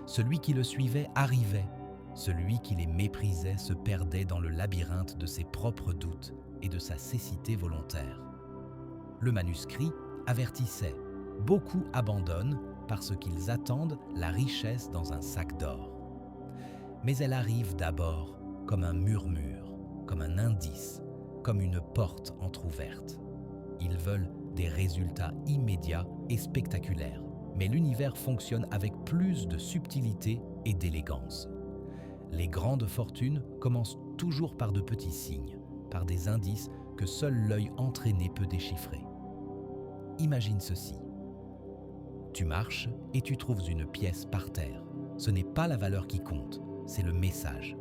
Celui qui le suivait arrivait, celui qui les méprisait se perdait dans le labyrinthe de ses propres doutes et de sa cécité volontaire. Le manuscrit avertissait « Beaucoup abandonnent parce qu'ils attendent la richesse dans un sac d'or. » Mais elle arrive d'abord comme un murmure, comme un indice, comme une porte entr'ouverte. Ils veulent des résultats immédiats et spectaculaires, mais l'univers fonctionne avec plus de subtilité et d'élégance. Les grandes fortunes commencent toujours par de petits signes, par des indices que seul l'œil entraîné peut déchiffrer. Imagine ceci. Tu marches et tu trouves une pièce par terre. Ce n'est pas la valeur qui compte, c'est le message.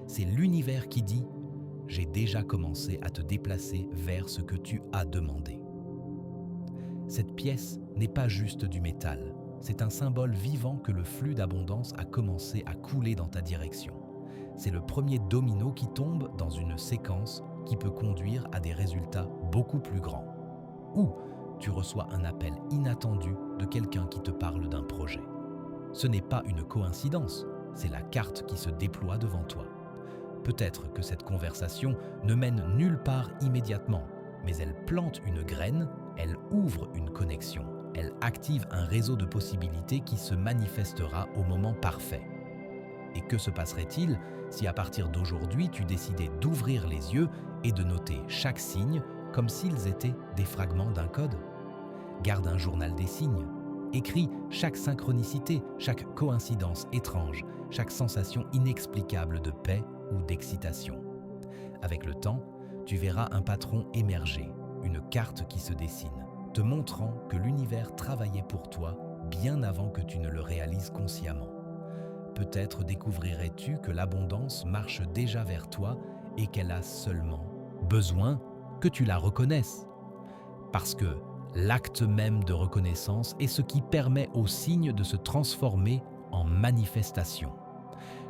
C'est l'univers qui dit « J'ai déjà commencé à te déplacer vers ce que tu as demandé ». Cette pièce n'est pas juste du métal, c'est un symbole vivant que le flux d'abondance a commencé à couler dans ta direction. C'est le premier domino qui tombe dans une séquence qui peut conduire à des résultats beaucoup plus grands. Ou tu reçois un appel inattendu de quelqu'un qui te parle d'un projet. Ce n'est pas une coïncidence, c'est la carte qui se déploie devant toi. Peut-être que cette conversation ne mène nulle part immédiatement, mais elle plante une graine, elle ouvre une connexion, elle active un réseau de possibilités qui se manifestera au moment parfait. Et que se passerait-il si à partir d'aujourd'hui tu décidais d'ouvrir les yeux et de noter chaque signe comme s'ils étaient des fragments d'un code ? Garde un journal des signes. Écris chaque synchronicité, chaque coïncidence étrange, chaque sensation inexplicable de paix ou d'excitation. Avec le temps, tu verras un patron émerger, une carte qui se dessine, te montrant que l'univers travaillait pour toi bien avant que tu ne le réalises consciemment. Peut-être découvrirais-tu que l'abondance marche déjà vers toi et qu'elle a seulement besoin que tu la reconnaisses. Parce que l'acte même de reconnaissance est ce qui permet aux signes de se transformer en manifestation.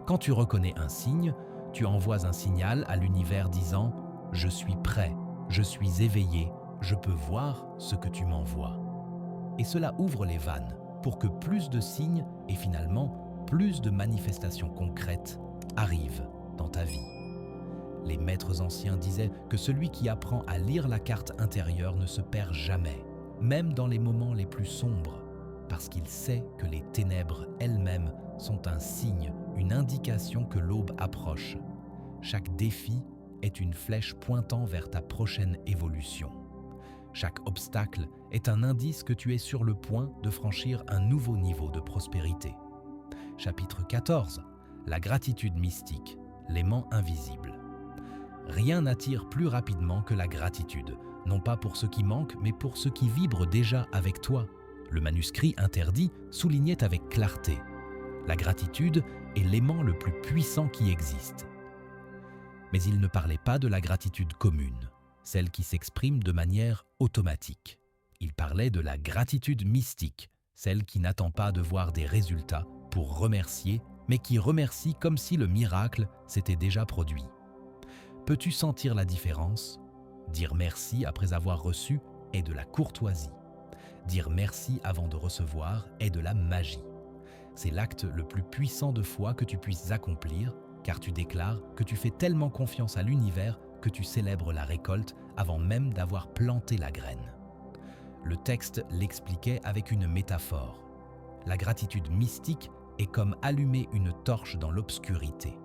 Quand tu reconnais un signe, tu envoies un signal à l'univers disant « Je suis prêt, je suis éveillé, je peux voir ce que tu m'envoies ». Et cela ouvre les vannes pour que plus de signes et finalement plus de manifestations concrètes arrivent dans ta vie. Les maîtres anciens disaient que celui qui apprend à lire la carte intérieure ne se perd jamais, même dans les moments les plus sombres, parce qu'il sait que les ténèbres elles-mêmes sont un signe, une indication que l'aube approche. Chaque défi est une flèche pointant vers ta prochaine évolution. Chaque obstacle est un indice que tu es sur le point de franchir un nouveau niveau de prospérité. Chapitre 14. La gratitude mystique, l'aimant invisible. Rien n'attire plus rapidement que la gratitude, non pas pour ce qui manque, mais pour ce qui vibre déjà avec toi. Le manuscrit interdit soulignait avec clarté: la gratitude est l'aimant le plus puissant qui existe. Mais il ne parlait pas de la gratitude commune, celle qui s'exprime de manière automatique. Il parlait de la gratitude mystique, celle qui n'attend pas de voir des résultats pour remercier, mais qui remercie comme si le miracle s'était déjà produit. Peux-tu sentir la différence? Dire merci après avoir reçu est de la courtoisie. Dire merci avant de recevoir est de la magie. C'est l'acte le plus puissant de foi que tu puisses accomplir, car tu déclares que tu fais tellement confiance à l'univers que tu célèbres la récolte avant même d'avoir planté la graine. Le texte l'expliquait avec une métaphore. La gratitude mystique est comme allumer une torche dans l'obscurité.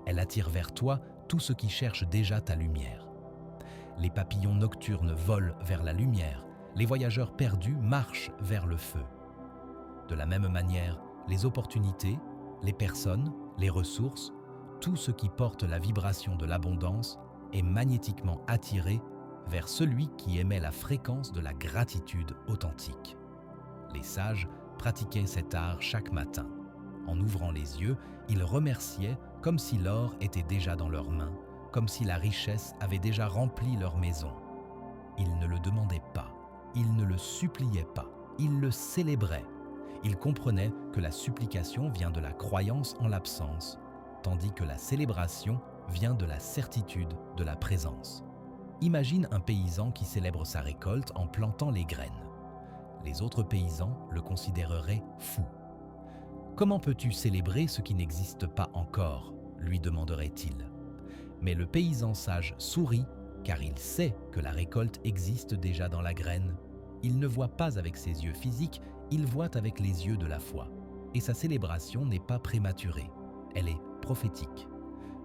Elle attire vers toi tout ce qui cherche déjà ta lumière. Les papillons nocturnes volent vers la lumière, les voyageurs perdus marchent vers le feu. De la même manière, les opportunités, les personnes, les ressources, tout ce qui porte la vibration de l'abondance est magnétiquement attiré vers celui qui émet la fréquence de la gratitude authentique. Les sages pratiquaient cet art chaque matin. En ouvrant les yeux, ils remerciaient comme si l'or était déjà dans leurs mains, comme si la richesse avait déjà rempli leur maison. Ils ne le demandaient pas, ils ne le suppliaient pas, ils le célébraient. Ils comprenaient que la supplication vient de la croyance en l'absence, tandis que la célébration vient de la certitude de la présence. Imagine un paysan qui célèbre sa récolte en plantant les graines. Les autres paysans le considéreraient fou. Comment peux-tu célébrer ce qui n'existe pas encore? Lui demanderait-il. Mais le paysan sage sourit, car il sait que la récolte existe déjà dans la graine. Il ne voit pas avec ses yeux physiques, il voit avec les yeux de la foi. Et sa célébration n'est pas prématurée, elle est prophétique.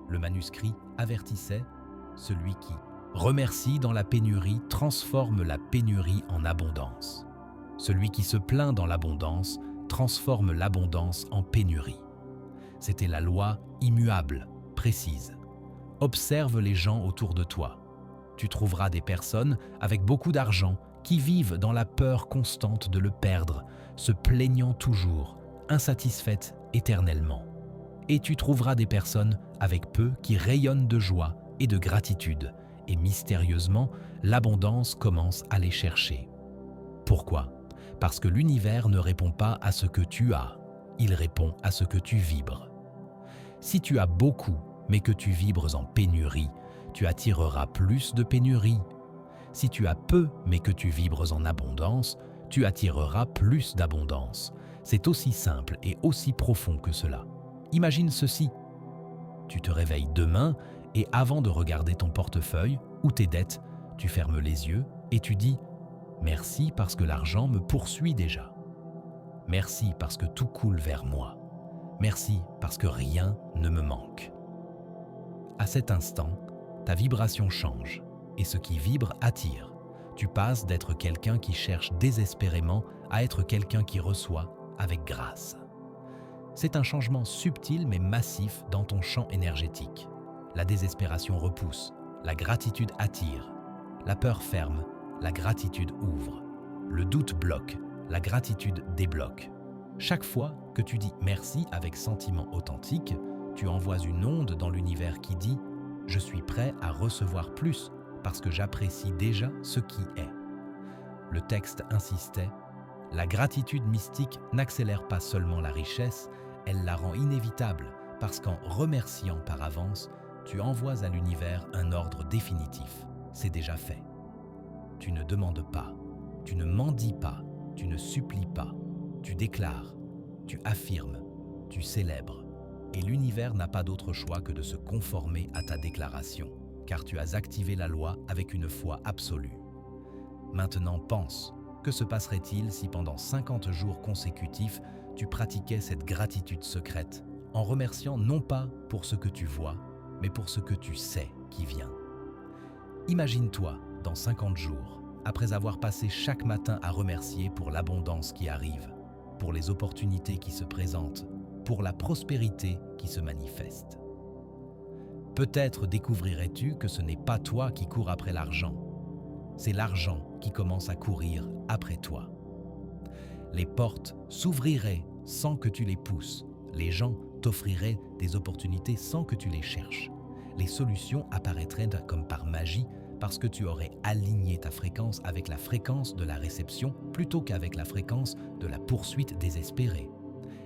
Le manuscrit avertissait: celui qui remercie dans la pénurie transforme la pénurie en abondance. Celui qui se plaint dans l'abondance transforme l'abondance en pénurie. C'était la loi immuable, précise. Observe les gens autour de toi. Tu trouveras des personnes avec beaucoup d'argent qui vivent dans la peur constante de le perdre, se plaignant toujours, insatisfaites éternellement. Et tu trouveras des personnes avec peu qui rayonnent de joie et de gratitude, et mystérieusement, l'abondance commence à les chercher. Pourquoi ? Parce que l'univers ne répond pas à ce que tu as, il répond à ce que tu vibres. Si tu as beaucoup, mais que tu vibres en pénurie, tu attireras plus de pénurie. Si tu as peu, mais que tu vibres en abondance, tu attireras plus d'abondance. C'est aussi simple et aussi profond que cela. Imagine ceci. Tu te réveilles demain et avant de regarder ton portefeuille ou tes dettes, tu fermes les yeux et tu dis « Merci parce que l'argent me poursuit déjà. Merci parce que tout coule vers moi. Merci parce que rien ne me manque. » À cet instant, ta vibration change et ce qui vibre attire. Tu passes d'être quelqu'un qui cherche désespérément à être quelqu'un qui reçoit avec grâce. C'est un changement subtil mais massif dans ton champ énergétique. La désespération repousse, la gratitude attire, la peur ferme, la gratitude ouvre, le doute bloque, la gratitude débloque. Chaque fois que tu dis merci avec sentiment authentique, tu envoies une onde dans l'univers qui dit « Je suis prêt à recevoir plus parce que j'apprécie déjà ce qui est ». Le texte insistait « La gratitude mystique n'accélère pas seulement la richesse, elle la rend inévitable parce qu'en remerciant par avance, tu envoies à l'univers un ordre définitif. C'est déjà fait. Tu ne demandes pas, tu ne mendis pas, tu ne supplies pas. Tu déclares, tu affirmes, tu célèbres. Et l'univers n'a pas d'autre choix que de se conformer à ta déclaration, car tu as activé la loi avec une foi absolue. Maintenant pense, que se passerait-il si pendant 50 jours consécutifs, tu pratiquais cette gratitude secrète, en remerciant non pas pour ce que tu vois, mais pour ce que tu sais qui vient. Imagine-toi, dans 50 jours, après avoir passé chaque matin à remercier pour l'abondance qui arrive, pour les opportunités qui se présentent, pour la prospérité qui se manifeste. Peut-être découvrirais-tu que ce n'est pas toi qui cours après l'argent, c'est l'argent qui commence à courir après toi. Les portes s'ouvriraient sans que tu les pousses, les gens t'offriraient des opportunités sans que tu les cherches. Les solutions apparaîtraient comme par magie parce que tu aurais aligné ta fréquence avec la fréquence de la réception plutôt qu'avec la fréquence de la poursuite désespérée.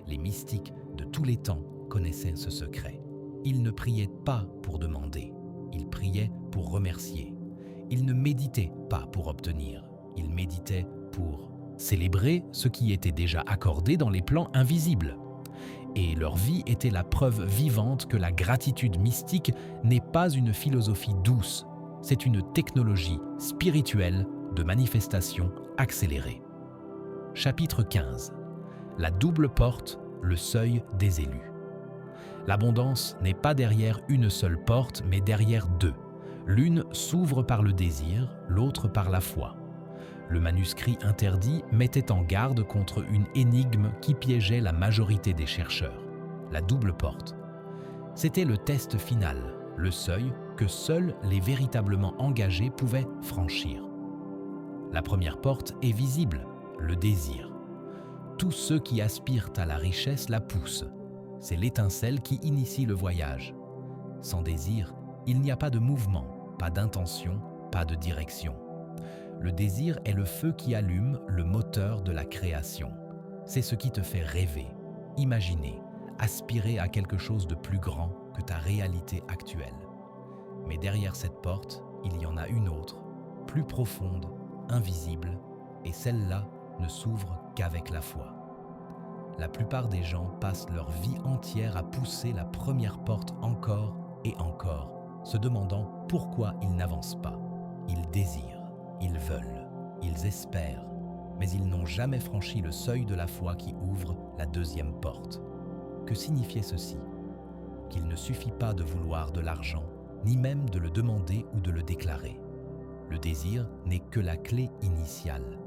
Les mystiques de tous les temps connaissaient ce secret. Ils ne priaient pas pour demander, ils priaient pour remercier. Ils ne méditaient pas pour obtenir, ils méditaient pour célébrer ce qui était déjà accordé dans les plans invisibles. Et leur vie était la preuve vivante que la gratitude mystique n'est pas une philosophie douce, c'est une technologie spirituelle de manifestation accélérée. Chapitre 15. La double porte, le seuil des élus. L'abondance n'est pas derrière une seule porte, mais derrière deux. L'une s'ouvre par le désir, l'autre par la foi. Le manuscrit interdit mettait en garde contre une énigme qui piégeait la majorité des chercheurs, la double porte. C'était le test final, le seuil que seuls les véritablement engagés pouvaient franchir. La première porte est visible, le désir. Tous ceux qui aspirent à la richesse la poussent. C'est l'étincelle qui initie le voyage. Sans désir, il n'y a pas de mouvement, pas d'intention, pas de direction. Le désir est le feu qui allume le moteur de la création. C'est ce qui te fait rêver, imaginer, aspirer à quelque chose de plus grand que ta réalité actuelle. Mais derrière cette porte, il y en a une autre, plus profonde, invisible, et celle-là ne s'ouvre qu'avec la foi. La plupart des gens passent leur vie entière à pousser la première porte encore et encore, se demandant pourquoi ils n'avancent pas. Ils désirent, ils veulent, ils espèrent, mais ils n'ont jamais franchi le seuil de la foi qui ouvre la deuxième porte. Que signifiait ceci? Qu'il ne suffit pas de vouloir de l'argent, ni même de le demander ou de le déclarer. Le désir n'est que la clé initiale.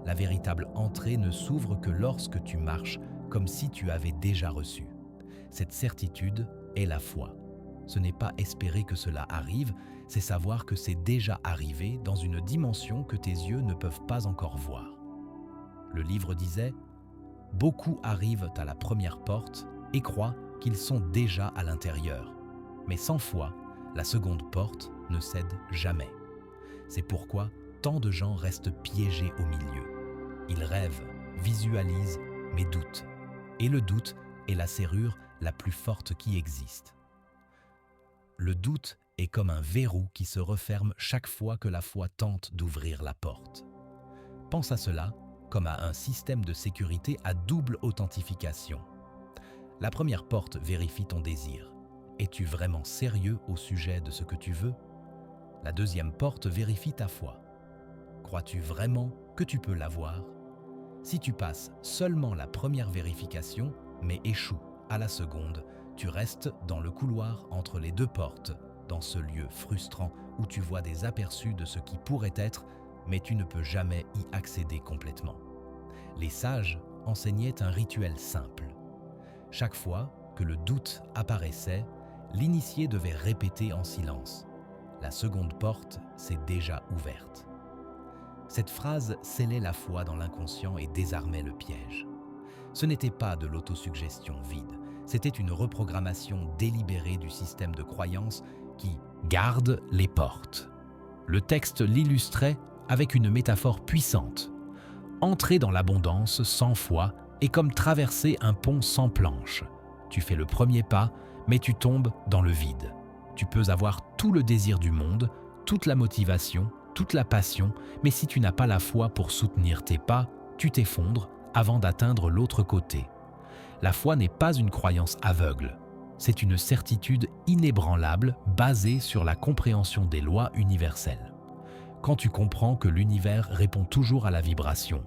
La véritable entrée ne s'ouvre que lorsque tu marches comme si tu avais déjà reçu. Cette certitude est la foi. Ce n'est pas espérer que cela arrive, c'est savoir que c'est déjà arrivé dans une dimension que tes yeux ne peuvent pas encore voir. Le livre disait « Beaucoup arrivent à la première porte et croient qu'ils sont déjà à l'intérieur. Mais sans foi, la seconde porte ne cède jamais. C'est pourquoi tant de gens restent piégés au milieu. Ils rêvent, visualisent, mais doutent. Et le doute est la serrure la plus forte qui existe. Le doute est comme un verrou qui se referme chaque fois que la foi tente d'ouvrir la porte. Pense à cela comme à un système de sécurité à double authentification. La première porte vérifie ton désir. Es-tu vraiment sérieux au sujet de ce que tu veux? La deuxième porte vérifie ta foi. Crois-tu vraiment que tu peux l'avoir? Si tu passes seulement la première vérification, mais échoues à la seconde, tu restes dans le couloir entre les deux portes, dans ce lieu frustrant où tu vois des aperçus de ce qui pourrait être, mais tu ne peux jamais y accéder complètement. Les sages enseignaient un rituel simple. Chaque fois que le doute apparaissait, l'initié devait répéter en silence « La seconde porte s'est déjà ouverte ». Cette phrase scellait la foi dans l'inconscient et désarmait le piège. Ce n'était pas de l'autosuggestion vide, c'était une reprogrammation délibérée du système de croyance qui garde les portes. Le texte l'illustrait avec une métaphore puissante. Entrer dans l'abondance sans foi est comme traverser un pont sans planche. Tu fais le premier pas, mais tu tombes dans le vide. Tu peux avoir tout le désir du monde, toute la motivation, toute la passion, mais si tu n'as pas la foi pour soutenir tes pas, tu t'effondres avant d'atteindre l'autre côté. La foi n'est pas une croyance aveugle. C'est une certitude inébranlable basée sur la compréhension des lois universelles. Quand tu comprends que l'univers répond toujours à la vibration,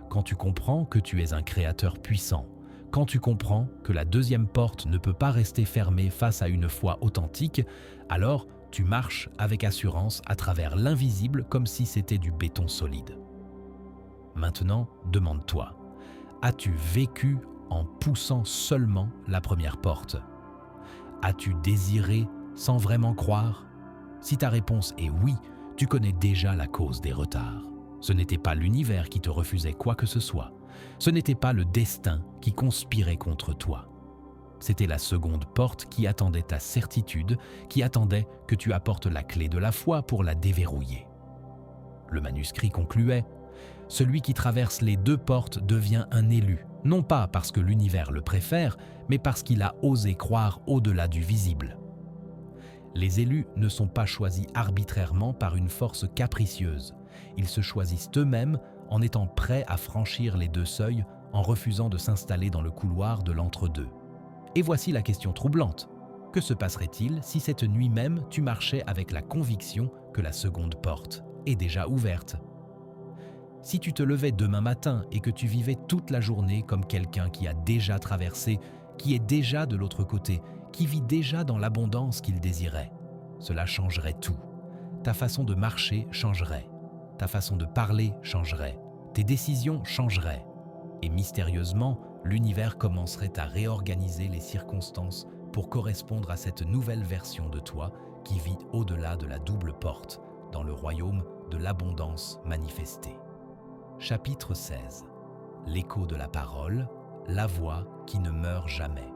quand tu comprends que tu es un créateur puissant, quand tu comprends que la deuxième porte ne peut pas rester fermée face à une foi authentique, alors tu marches avec assurance à travers l'invisible comme si c'était du béton solide. Maintenant, demande-toi, as-tu vécu en poussant seulement la première porte? As-tu désiré sans vraiment croire? Si ta réponse est oui, tu connais déjà la cause des retards. Ce n'était pas l'univers qui te refusait quoi que ce soit. Ce n'était pas le destin qui conspirait contre toi. C'était la seconde porte qui attendait ta certitude, qui attendait que tu apportes la clé de la foi pour la déverrouiller. Le manuscrit concluait « Celui qui traverse les deux portes devient un élu, non pas parce que l'univers le préfère, mais parce qu'il a osé croire au-delà du visible. » Les élus ne sont pas choisis arbitrairement par une force capricieuse. Ils se choisissent eux-mêmes en étant prêts à franchir les deux seuils, en refusant de s'installer dans le couloir de l'entre-deux. Et voici la question troublante. Que se passerait-il si cette nuit même tu marchais avec la conviction que la seconde porte est déjà ouverte? Si tu te levais demain matin et que tu vivais toute la journée comme quelqu'un qui a déjà traversé, qui est déjà de l'autre côté, qui vit déjà dans l'abondance qu'il désirait, cela changerait tout. Ta façon de marcher changerait. Ta façon de parler changerait. Tes décisions changeraient. Et mystérieusement, l'univers commencerait à réorganiser les circonstances pour correspondre à cette nouvelle version de toi qui vit au-delà de la double porte, dans le royaume de l'abondance manifestée. Chapitre 16. L'écho de la parole, la voix qui ne meurt jamais.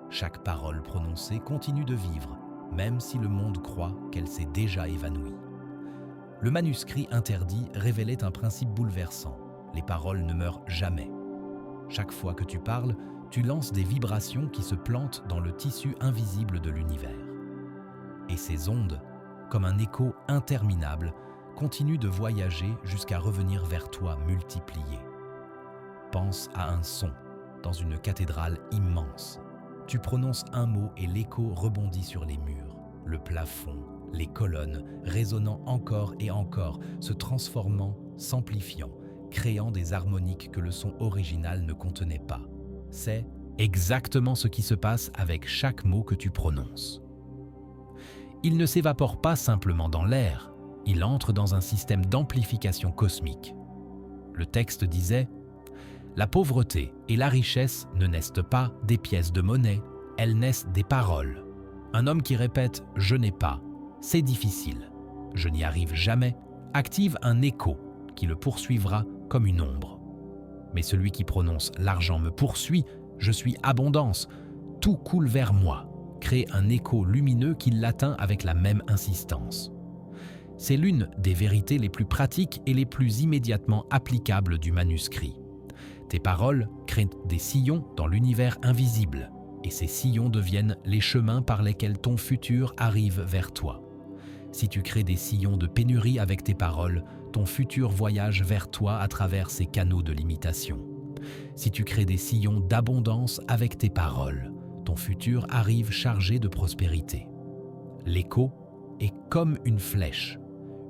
Chaque parole prononcée continue de vivre, même si le monde croit qu'elle s'est déjà évanouie. Le manuscrit interdit révélait un principe bouleversant. Les paroles ne meurent jamais. Chaque fois que tu parles, tu lances des vibrations qui se plantent dans le tissu invisible de l'univers. Et ces ondes, comme un écho interminable, continuent de voyager jusqu'à revenir vers toi multipliées. Pense à un son dans une cathédrale immense. Tu prononces un mot et l'écho rebondit sur les murs, le plafond, les colonnes, résonnant encore et encore, se transformant, s'amplifiant, créant des harmoniques que le son original ne contenait pas. C'est exactement ce qui se passe avec chaque mot que tu prononces. Il ne s'évapore pas simplement dans l'air, il entre dans un système d'amplification cosmique. Le texte disait « La pauvreté et la richesse ne naissent pas des pièces de monnaie, elles naissent des paroles. Un homme qui répète « je n'ai pas », c'est difficile. Je n'y arrive jamais, active un écho qui le poursuivra comme une ombre. Mais celui qui prononce « l'argent me poursuit, je suis abondance, tout coule vers moi », crée un écho lumineux qui l'atteint avec la même insistance. C'est l'une des vérités les plus pratiques et les plus immédiatement applicables du manuscrit. Tes paroles créent des sillons dans l'univers invisible, et ces sillons deviennent les chemins par lesquels ton futur arrive vers toi. Si tu crées des sillons de pénurie avec tes paroles, ton futur voyage vers toi à travers ces canaux de limitation. Si tu crées des sillons d'abondance avec tes paroles, ton futur arrive chargé de prospérité. L'écho est comme une flèche.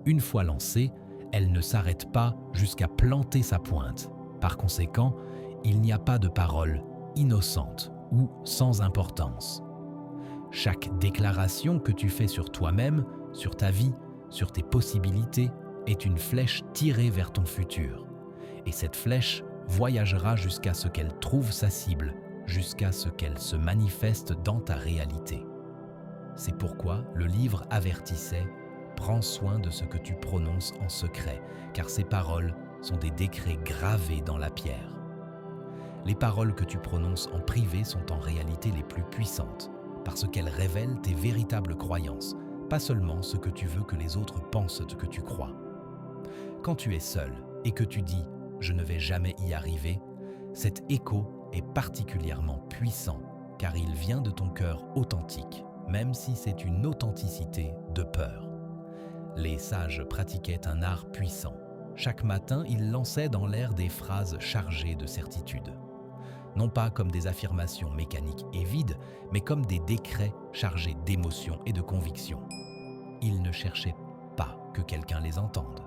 Une fois lancée, elle ne s'arrête pas jusqu'à planter sa pointe. Par conséquent, il n'y a pas de parole innocente ou sans importance. Chaque déclaration que tu fais sur toi-même, sur ta vie, sur tes possibilités, est une flèche tirée vers ton futur. Et cette flèche voyagera jusqu'à ce qu'elle trouve sa cible, jusqu'à ce qu'elle se manifeste dans ta réalité. C'est pourquoi le livre avertissait « Prends soin de ce que tu prononces en secret, car ces paroles sont des décrets gravés dans la pierre. » Les paroles que tu prononces en privé sont en réalité les plus puissantes, parce qu'elles révèlent tes véritables croyances, pas seulement ce que tu veux que les autres pensent que tu crois. Quand tu es seul et que tu dis « je ne vais jamais y arriver », cet écho est particulièrement puissant car il vient de ton cœur authentique, même si c'est une authenticité de peur. Les sages pratiquaient un art puissant. Chaque matin, ils lançaient dans l'air des phrases chargées de certitude. Non pas comme des affirmations mécaniques et vides, mais comme des décrets chargés d'émotions et de convictions. Ils ne cherchaient pas que quelqu'un les entende.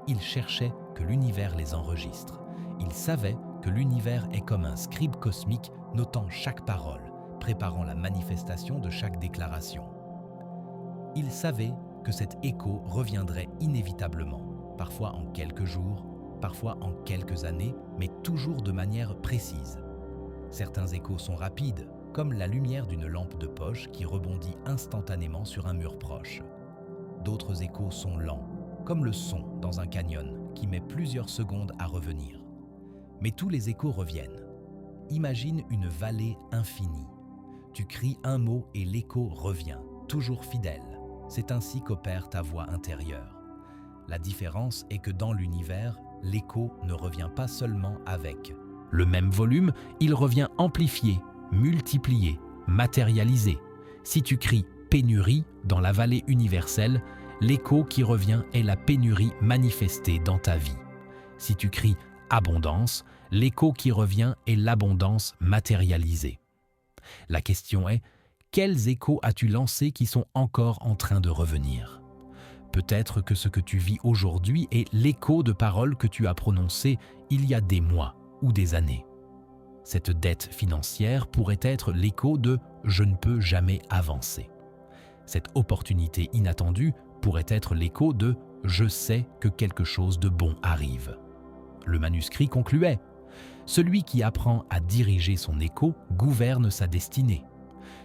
Ils cherchaient que l'univers les enregistre. Ils savaient que l'univers est comme un scribe cosmique notant chaque parole, préparant la manifestation de chaque déclaration. Ils savaient que cet écho reviendrait inévitablement, parfois en quelques jours, parfois en quelques années, mais toujours de manière précise. Certains échos sont rapides, comme la lumière d'une lampe de poche qui rebondit instantanément sur un mur proche. D'autres échos sont lents, comme le son dans un canyon qui met plusieurs secondes à revenir. Mais tous les échos reviennent. Imagine une vallée infinie. Tu cries un mot et l'écho revient, toujours fidèle. C'est ainsi qu'opère ta voix intérieure. La différence est que dans l'univers, l'écho ne revient pas seulement avec le même volume, il revient amplifié, multiplié, matérialisé. Si tu cries « pénurie » dans la vallée universelle, l'écho qui revient est la pénurie manifestée dans ta vie. Si tu cries « abondance », l'écho qui revient est l'abondance matérialisée. La question est, quels échos as-tu lancés qui sont encore en train de revenir ? Peut-être que ce que tu vis aujourd'hui est l'écho de paroles que tu as prononcées il y a des mois ou des années. Cette dette financière pourrait être l'écho de « je ne peux jamais avancer ». Cette opportunité inattendue pourrait être l'écho de « je sais que quelque chose de bon arrive ». Le manuscrit concluait « Celui qui apprend à diriger son écho gouverne sa destinée.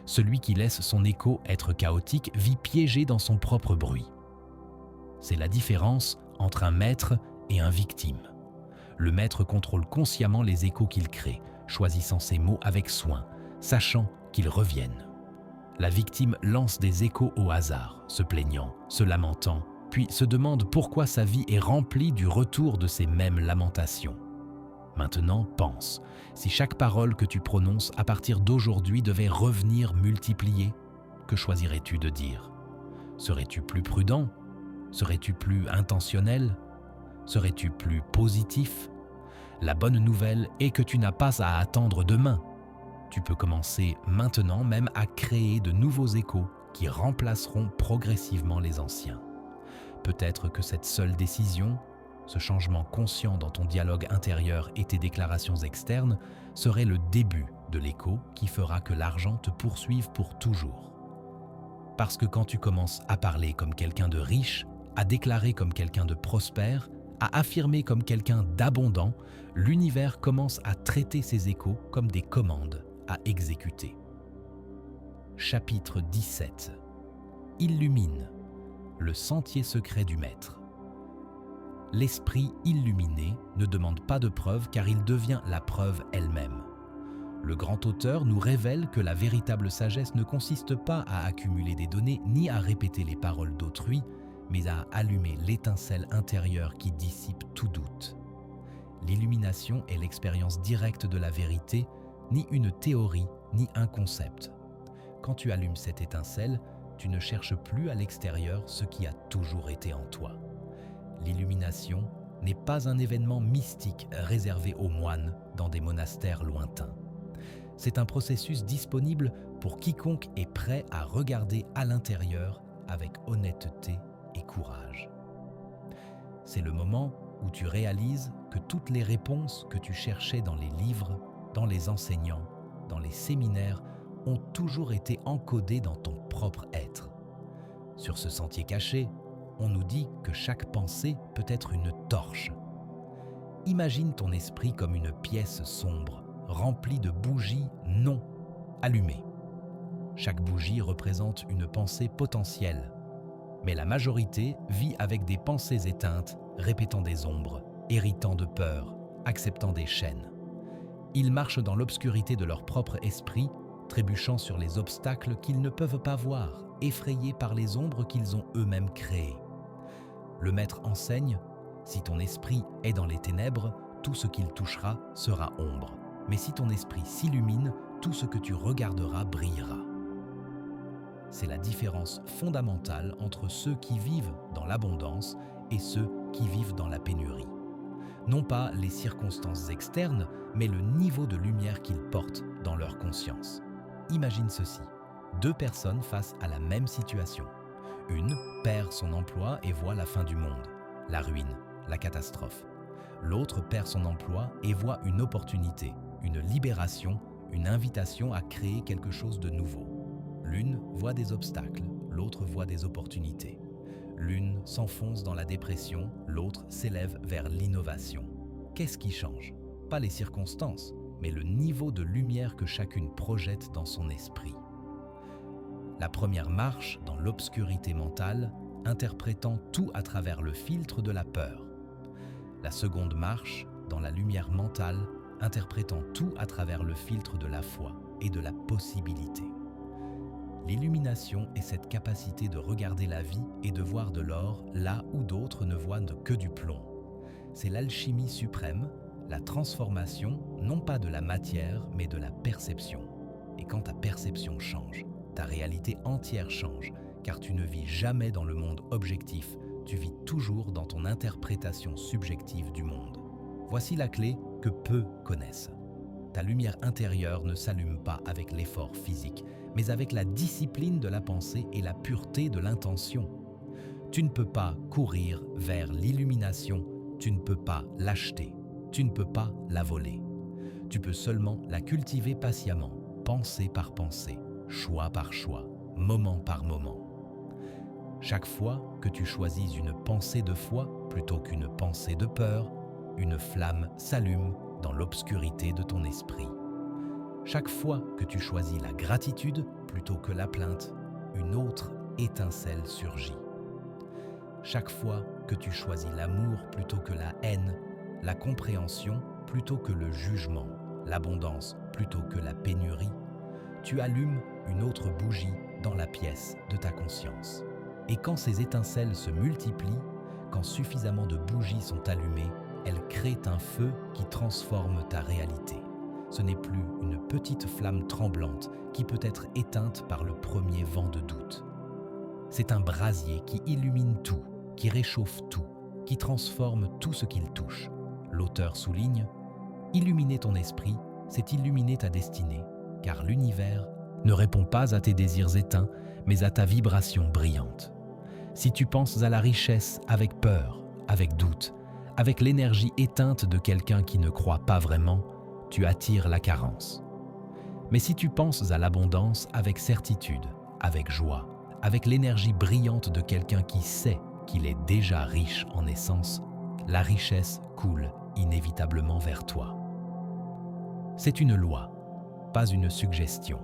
Celui qui laisse son écho être chaotique vit piégé dans son propre bruit. » C'est la différence entre un maître et un victime. Le maître contrôle consciemment les échos qu'il crée, choisissant ses mots avec soin, sachant qu'ils reviennent. La victime lance des échos au hasard, se plaignant, se lamentant, puis se demande pourquoi sa vie est remplie du retour de ces mêmes lamentations. Maintenant, pense, si chaque parole que tu prononces à partir d'aujourd'hui devait revenir multipliée, que choisirais-tu de dire ? Serais-tu plus prudent ? Serais-tu plus intentionnel ? Serais-tu plus positif ? La bonne nouvelle est que tu n'as pas à attendre demain. Tu peux commencer maintenant même à créer de nouveaux échos qui remplaceront progressivement les anciens. Peut-être que cette seule décision, ce changement conscient dans ton dialogue intérieur et tes déclarations externes, serait le début de l'écho qui fera que l'argent te poursuive pour toujours. Parce que quand tu commences à parler comme quelqu'un de riche, à déclarer comme quelqu'un de prospère, à affirmer comme quelqu'un d'abondant, l'univers commence à traiter ses échos comme des commandes à exécuter. Chapitre 17. Illumine, le sentier secret du maître. L'esprit illuminé ne demande pas de preuve car il devient la preuve elle-même. Le grand auteur nous révèle que la véritable sagesse ne consiste pas à accumuler des données ni à répéter les paroles d'autrui, mais à allumer l'étincelle intérieure qui dissipe tout doute. L'illumination est l'expérience directe de la vérité, ni une théorie, ni un concept. Quand tu allumes cette étincelle, tu ne cherches plus à l'extérieur ce qui a toujours été en toi. L'illumination n'est pas un événement mystique réservé aux moines dans des monastères lointains. C'est un processus disponible pour quiconque est prêt à regarder à l'intérieur avec honnêteté et courage. C'est le moment où tu réalises que toutes les réponses que tu cherchais dans les livres, dans les enseignants, dans les séminaires ont toujours été encodées dans ton propre être. Sur ce sentier caché, on nous dit que chaque pensée peut être une torche. Imagine ton esprit comme une pièce sombre, remplie de bougies non allumées. Chaque bougie représente une pensée potentielle, mais la majorité vit avec des pensées éteintes, répétant des ombres, héritant de peur, acceptant des chaînes. Ils marchent dans l'obscurité de leur propre esprit, trébuchant sur les obstacles qu'ils ne peuvent pas voir, effrayés par les ombres qu'ils ont eux-mêmes créées. Le maître enseigne, si ton esprit est dans les ténèbres, tout ce qu'il touchera sera ombre. Mais si ton esprit s'illumine, tout ce que tu regarderas brillera. c'est la différence fondamentale entre ceux qui vivent dans l'abondance et ceux qui vivent dans la pénurie. Non pas les circonstances externes, mais le niveau de lumière qu'ils portent dans leur conscience. Imagine ceci, 2 personnes face à la même situation. Une perd son emploi et voit la fin du monde, la ruine, la catastrophe. L'autre perd son emploi et voit une opportunité, une libération, une invitation à créer quelque chose de nouveau. L'une voit des obstacles, l'autre voit des opportunités. L'une s'enfonce dans la dépression, l'autre s'élève vers l'innovation. Qu'est-ce qui change? Pas les circonstances, mais le niveau de lumière que chacune projette dans son esprit. La première marche dans l'obscurité mentale, interprétant tout à travers le filtre de la peur. La seconde marche dans la lumière mentale, interprétant tout à travers le filtre de la foi et de la possibilité. L'illumination est cette capacité de regarder la vie et de voir de l'or là où d'autres ne voient que du plomb. C'est l'alchimie suprême, la transformation non pas de la matière mais de la perception. Et quand ta perception change, ta réalité entière change, car tu ne vis jamais dans le monde objectif, tu vis toujours dans ton interprétation subjective du monde. Voici la clé que peu connaissent. Ta lumière intérieure ne s'allume pas avec l'effort physique, mais avec la discipline de la pensée et la pureté de l'intention. Tu ne peux pas courir vers l'illumination, tu ne peux pas l'acheter, tu ne peux pas la voler. Tu peux seulement la cultiver patiemment, pensée par pensée, choix par choix, moment par moment. Chaque fois que tu choisis une pensée de foi plutôt qu'une pensée de peur, une flamme s'allume dans l'obscurité de ton esprit. Chaque fois que tu choisis la gratitude plutôt que la plainte, une autre étincelle surgit. Chaque fois que tu choisis l'amour plutôt que la haine, la compréhension plutôt que le jugement, l'abondance plutôt que la pénurie, tu allumes une autre bougie dans la pièce de ta conscience. Et quand ces étincelles se multiplient, quand suffisamment de bougies sont allumées, elles créent un feu qui transforme ta réalité. Ce n'est plus une petite flamme tremblante qui peut être éteinte par le premier vent de doute. C'est un brasier qui illumine tout, qui réchauffe tout, qui transforme tout ce qu'il touche. L'auteur souligne « Illuminer ton esprit, c'est illuminer ta destinée, car l'univers ne répond pas à tes désirs éteints, mais à ta vibration brillante. Si tu penses à la richesse avec peur, avec doute, avec l'énergie éteinte de quelqu'un qui ne croit pas vraiment, tu attires la carence. Mais si tu penses à l'abondance avec certitude, avec joie, avec l'énergie brillante de quelqu'un qui sait qu'il est déjà riche en essence, la richesse coule inévitablement vers toi. C'est une loi, pas une suggestion.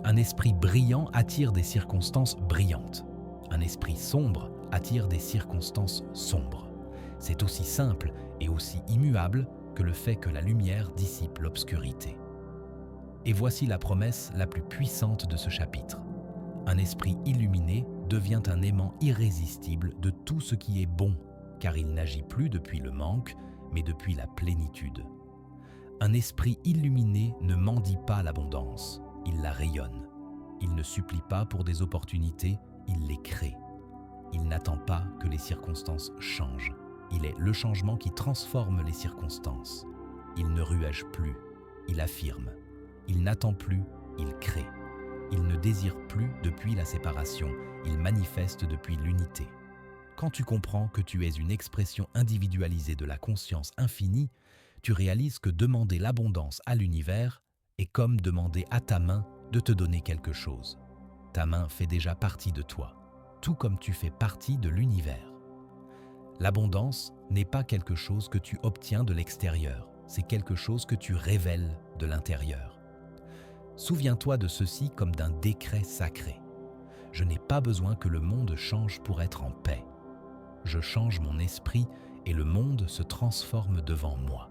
Un esprit brillant attire des circonstances brillantes. Un esprit sombre attire des circonstances sombres. C'est aussi simple et aussi immuable que le fait que la lumière dissipe l'obscurité. Et voici la promesse la plus puissante de ce chapitre. Un esprit illuminé devient un aimant irrésistible de tout ce qui est bon, car il n'agit plus depuis le manque, mais depuis la plénitude. Un esprit illuminé ne mendie pas l'abondance, il la rayonne. Il ne supplie pas pour des opportunités, il les crée. Il n'attend pas que les circonstances changent. Il est le changement qui transforme les circonstances. Il ne ruège plus, il affirme. Il n'attend plus, il crée. Il ne désire plus depuis la séparation, il manifeste depuis l'unité. Quand tu comprends que tu es une expression individualisée de la conscience infinie, tu réalises que demander l'abondance à l'univers est comme demander à ta main de te donner quelque chose. Ta main fait déjà partie de toi, tout comme tu fais partie de l'univers. L'abondance n'est pas quelque chose que tu obtiens de l'extérieur, c'est quelque chose que tu révèles de l'intérieur. Souviens-toi de ceci comme d'un décret sacré. Je n'ai pas besoin que le monde change pour être en paix. Je change mon esprit et le monde se transforme devant moi.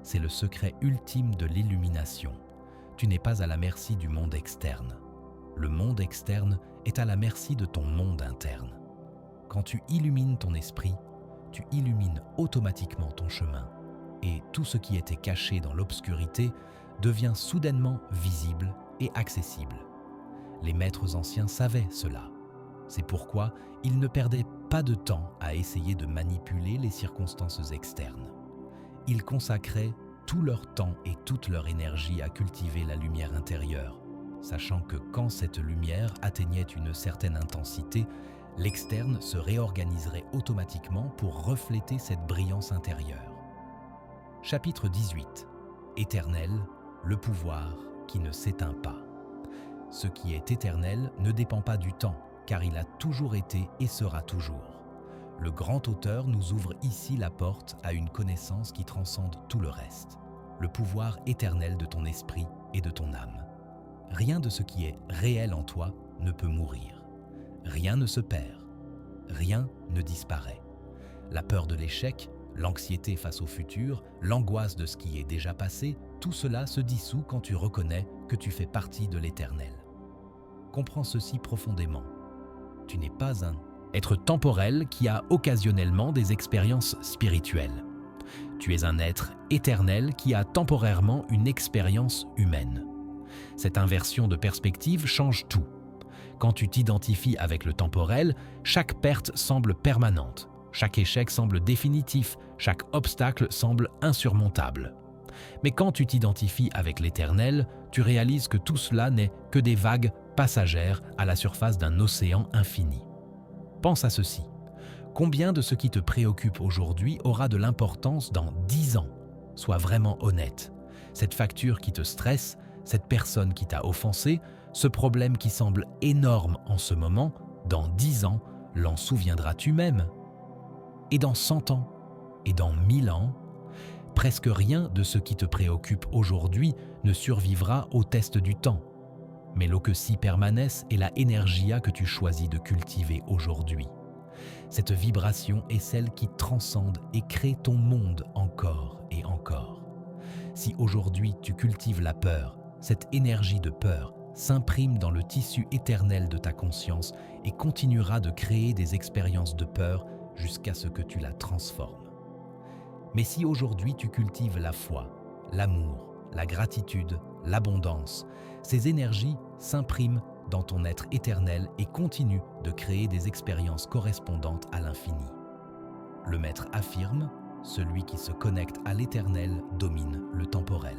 C'est le secret ultime de l'illumination. Tu n'es pas à la merci du monde externe. Le monde externe est à la merci de ton monde interne. Quand tu illumines ton esprit, tu illumines automatiquement ton chemin et tout ce qui était caché dans l'obscurité devient soudainement visible et accessible. Les maîtres anciens savaient cela. C'est pourquoi ils ne perdaient pas de temps à essayer de manipuler les circonstances externes. Ils consacraient tout leur temps et toute leur énergie à cultiver la lumière intérieure, sachant que quand cette lumière atteignait une certaine intensité, l'externe se réorganiserait automatiquement pour refléter cette brillance intérieure. Chapitre 18. Éternel, le pouvoir qui ne s'éteint pas. Ce qui est éternel ne dépend pas du temps, car il a toujours été et sera toujours. Le grand auteur nous ouvre ici la porte à une connaissance qui transcende tout le reste, le pouvoir éternel de ton esprit et de ton âme. Rien de ce qui est réel en toi ne peut mourir. Rien ne se perd. Rien ne disparaît. La peur de l'échec, l'anxiété face au futur, l'angoisse de ce qui est déjà passé, tout cela se dissout quand tu reconnais que tu fais partie de l'éternel. Comprends ceci profondément. Tu n'es pas un être temporel qui a occasionnellement des expériences spirituelles. Tu es un être éternel qui a temporairement une expérience humaine. Cette inversion de perspective change tout. Quand tu t'identifies avec le temporel, chaque perte semble permanente, chaque échec semble définitif, chaque obstacle semble insurmontable. Mais quand tu t'identifies avec l'éternel, tu réalises que tout cela n'est que des vagues passagères à la surface d'un océan infini. Pense à ceci. Combien de ce qui te préoccupe aujourd'hui aura de l'importance dans 10 ans? Sois vraiment honnête. Cette facture qui te stresse, cette personne qui t'a offensé, ce problème qui semble énorme en ce moment, dans 10 ans, l'en souviendras-tu même? Et dans 100 ans? Et dans 1000 ans? Presque rien de ce qui te préoccupe aujourd'hui ne survivra au test du temps. Mais l'occusie permanesse est la énergia que tu choisis de cultiver aujourd'hui. Cette vibration est celle qui transcende et crée ton monde encore et encore. Si aujourd'hui tu cultives la peur, cette énergie de peur s'imprime dans le tissu éternel de ta conscience et continuera de créer des expériences de peur jusqu'à ce que tu la transformes. Mais si aujourd'hui tu cultives la foi, l'amour, la gratitude, l'abondance, ces énergies s'impriment dans ton être éternel et continuent de créer des expériences correspondantes à l'infini. Le maître affirme, celui qui se connecte à l'éternel domine le temporel.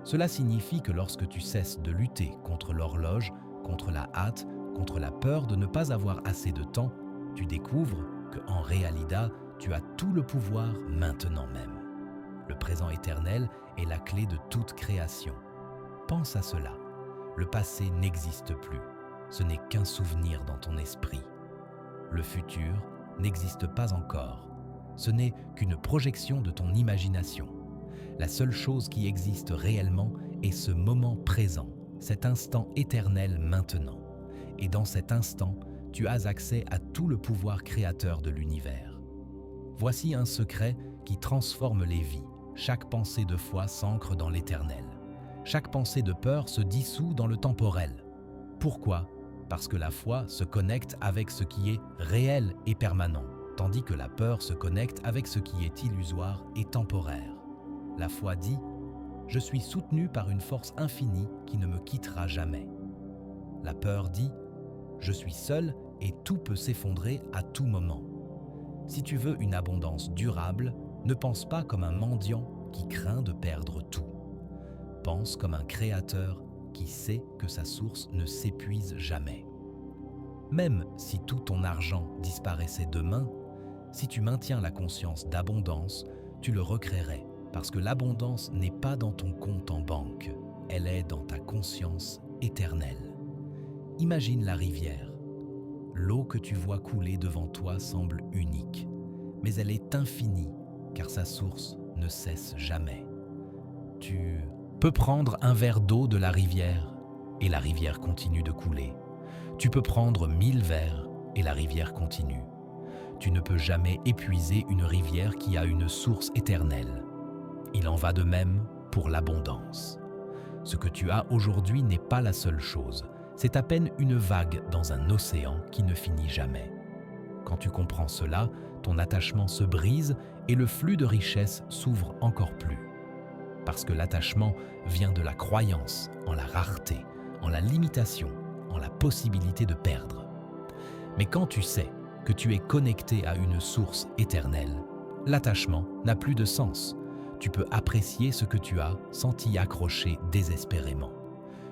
Cela signifie que lorsque tu cesses de lutter contre l'horloge, contre la hâte, contre la peur de ne pas avoir assez de temps, tu découvres qu'en réalité, tu as tout le pouvoir maintenant même. Le présent éternel est la clé de toute création. Pense à cela. Le passé n'existe plus. Ce n'est qu'un souvenir dans ton esprit. Le futur n'existe pas encore. Ce n'est qu'une projection de ton imagination. La seule chose qui existe réellement est ce moment présent, cet instant éternel maintenant. Et dans cet instant, tu as accès à tout le pouvoir créateur de l'univers. Voici un secret qui transforme les vies. Chaque pensée de foi s'ancre dans l'éternel. Chaque pensée de peur se dissout dans le temporel. Pourquoi? Parce que la foi se connecte avec ce qui est réel et permanent, tandis que la peur se connecte avec ce qui est illusoire et temporaire. La foi dit « Je suis soutenu par une force infinie qui ne me quittera jamais ». La peur dit « Je suis seul et tout peut s'effondrer à tout moment ». Si tu veux une abondance durable, ne pense pas comme un mendiant qui craint de perdre tout. Pense comme un créateur qui sait que sa source ne s'épuise jamais. Même si tout ton argent disparaissait demain, si tu maintiens la conscience d'abondance, tu le recréerais parce que l'abondance n'est pas dans ton compte en banque, elle est dans ta conscience éternelle. Imagine la rivière. L'eau que tu vois couler devant toi semble unique, mais elle est infinie car sa source ne cesse jamais. Tu peux prendre un verre d'eau de la rivière et la rivière continue de couler. Tu peux prendre 1000 verres et la rivière continue. Tu ne peux jamais épuiser une rivière qui a une source éternelle. Il en va de même pour l'abondance. Ce que tu as aujourd'hui n'est pas la seule chose. C'est à peine une vague dans un océan qui ne finit jamais. Quand tu comprends cela, ton attachement se brise et le flux de richesse s'ouvre encore plus. Parce que l'attachement vient de la croyance en la rareté, en la limitation, en la possibilité de perdre. Mais quand tu sais que tu es connecté à une source éternelle, l'attachement n'a plus de sens. Tu peux apprécier ce que tu as sans t'y accrocher désespérément.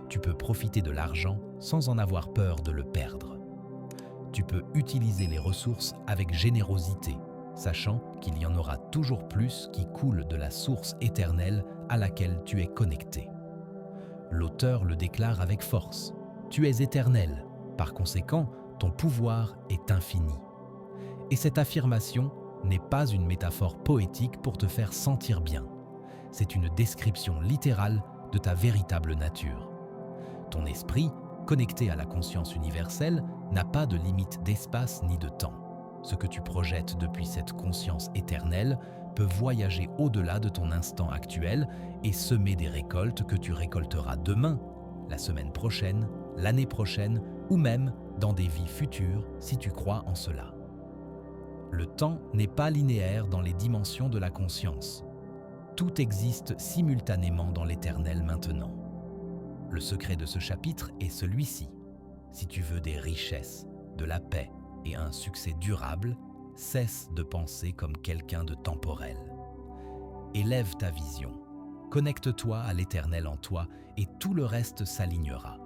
Tu peux profiter de l'argent sans en avoir peur de le perdre. Tu peux utiliser les ressources avec générosité, sachant qu'il y en aura toujours plus qui coulent de la source éternelle à laquelle tu es connecté. L'auteur le déclare avec force. Tu es éternel, par conséquent, ton pouvoir est infini. Et cette affirmation n'est pas une métaphore poétique pour te faire sentir bien. C'est une description littérale de ta véritable nature. Ton esprit, connecté à la conscience universelle, n'a pas de limite d'espace ni de temps. Ce que tu projettes depuis cette conscience éternelle peut voyager au-delà de ton instant actuel et semer des récoltes que tu récolteras demain, la semaine prochaine, l'année prochaine ou même dans des vies futures si tu crois en cela. Le temps n'est pas linéaire dans les dimensions de la conscience. Tout existe simultanément dans l'éternel maintenant. Le secret de ce chapitre est celui-ci. Si tu veux des richesses, de la paix et un succès durable, cesse de penser comme quelqu'un de temporel. Élève ta vision, connecte-toi à l'éternel en toi et tout le reste s'alignera.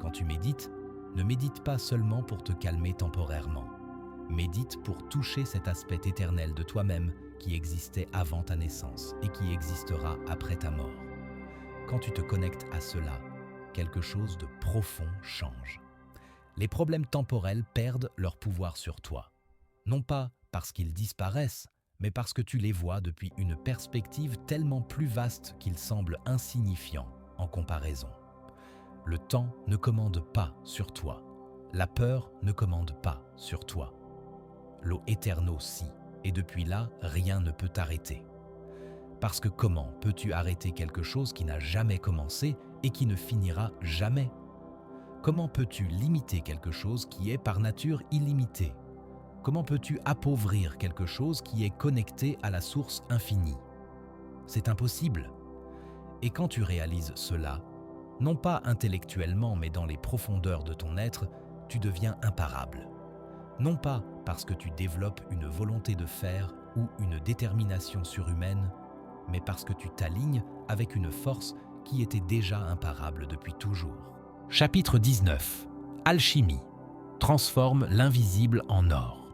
Quand tu médites, ne médite pas seulement pour te calmer temporairement. Médite pour toucher cet aspect éternel de toi-même qui existait avant ta naissance et qui existera après ta mort. Quand tu te connectes à cela, quelque chose de profond change. Les problèmes temporels perdent leur pouvoir sur toi. Non pas parce qu'ils disparaissent, mais parce que tu les vois depuis une perspective tellement plus vaste qu'ils semblent insignifiants en comparaison. Le temps ne commande pas sur toi. La peur ne commande pas sur toi. L'eau éternelle si, et depuis là, rien ne peut t'arrêter. Parce que comment peux-tu arrêter quelque chose qui n'a jamais commencé et qui ne finira jamais? Comment peux-tu limiter quelque chose qui est par nature illimité? Comment peux-tu appauvrir quelque chose qui est connecté à la source infinie? C'est impossible. Et quand tu réalises cela, non pas intellectuellement mais dans les profondeurs de ton être, tu deviens imparable. Non pas parce que tu développes une volonté de faire ou une détermination surhumaine, mais parce que tu t'alignes avec une force qui était déjà imparable depuis toujours. Chapitre 19. Alchimie. Transforme l'invisible en or.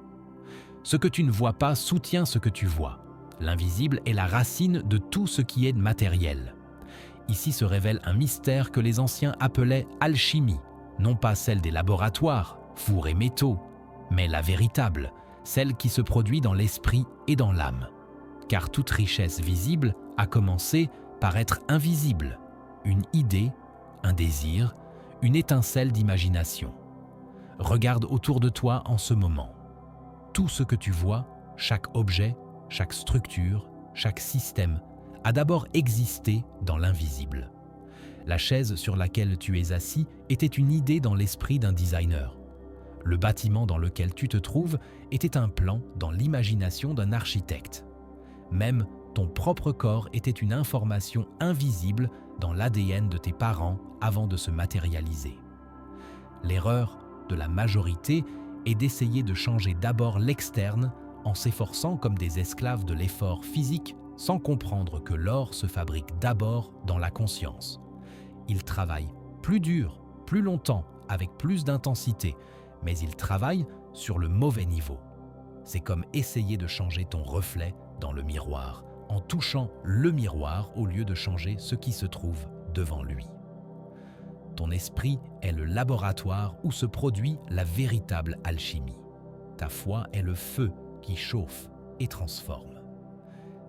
Ce que tu ne vois pas soutient ce que tu vois. L'invisible est la racine de tout ce qui est matériel. Ici se révèle un mystère que les anciens appelaient alchimie, non pas celle des laboratoires, fours et métaux, mais la véritable, celle qui se produit dans l'esprit et dans l'âme. Car toute richesse visible a commencé par être invisible, une idée, un désir, une étincelle d'imagination. Regarde autour de toi en ce moment. Tout ce que tu vois, chaque objet, chaque structure, chaque système, a d'abord existé dans l'invisible. La chaise sur laquelle tu es assis était une idée dans l'esprit d'un designer. Le bâtiment dans lequel tu te trouves était un plan dans l'imagination d'un architecte. Même ton propre corps était une information invisible dans l'ADN de tes parents avant de se matérialiser. L'erreur de la majorité est d'essayer de changer d'abord l'externe en s'efforçant comme des esclaves de l'effort physique sans comprendre que l'or se fabrique d'abord dans la conscience. Il travaille plus dur, plus longtemps, avec plus d'intensité, mais il travaille sur le mauvais niveau. C'est comme essayer de changer ton reflet dans le miroir, en touchant le miroir au lieu de changer ce qui se trouve devant lui. Ton esprit est le laboratoire où se produit la véritable alchimie. Ta foi est le feu qui chauffe et transforme.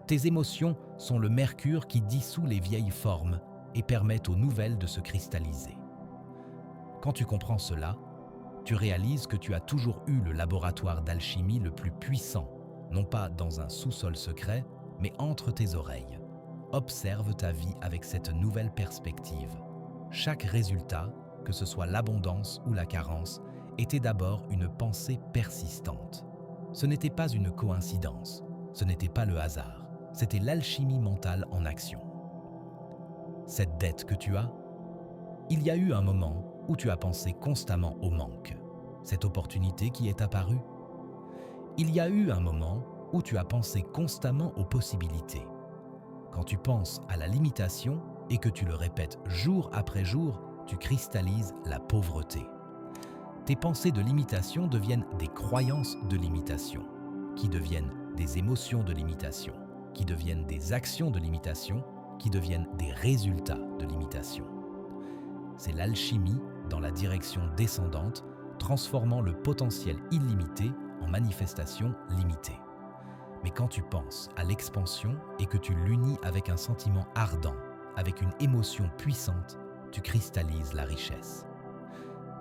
Tes émotions sont le mercure qui dissout les vieilles formes et permettent aux nouvelles de se cristalliser. Quand tu comprends cela, tu réalises que tu as toujours eu le laboratoire d'alchimie le plus puissant, non pas dans un sous-sol secret, mais entre tes oreilles. Observe ta vie avec cette nouvelle perspective. Chaque résultat, que ce soit l'abondance ou la carence, était d'abord une pensée persistante. Ce n'était pas une coïncidence, ce n'était pas le hasard, c'était l'alchimie mentale en action. Cette dette que tu as, il y a eu un moment où tu as pensé constamment au manque, cette opportunité qui est apparue? Il y a eu un moment où tu as pensé constamment aux possibilités. Quand tu penses à la limitation et que tu le répètes jour après jour, tu cristallises la pauvreté. Tes pensées de limitation deviennent des croyances de limitation, qui deviennent des émotions de limitation, qui deviennent des actions de limitation, qui deviennent des résultats de limitation. C'est l'alchimie dans la direction descendante, transformant le potentiel illimité en manifestation limitée. Mais quand tu penses à l'expansion et que tu l'unis avec un sentiment ardent, avec une émotion puissante, tu cristallises la richesse.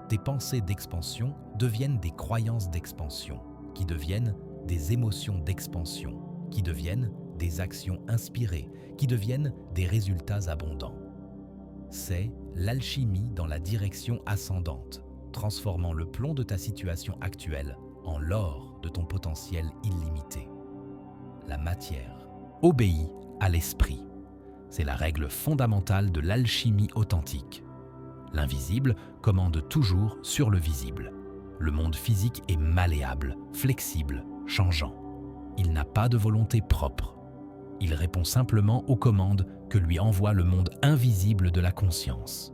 Tes pensées d'expansion deviennent des croyances d'expansion, qui deviennent des émotions d'expansion, qui deviennent des actions inspirées, qui deviennent des résultats abondants. C'est l'alchimie dans la direction ascendante, transformant le plomb de ta situation actuelle en l'or de ton potentiel illimité. La matière obéit à l'esprit. C'est la règle fondamentale de l'alchimie authentique. L'invisible commande toujours sur le visible. Le monde physique est malléable, flexible, changeant. Il n'a pas de volonté propre. Il répond simplement aux commandes que lui envoie le monde invisible de la conscience.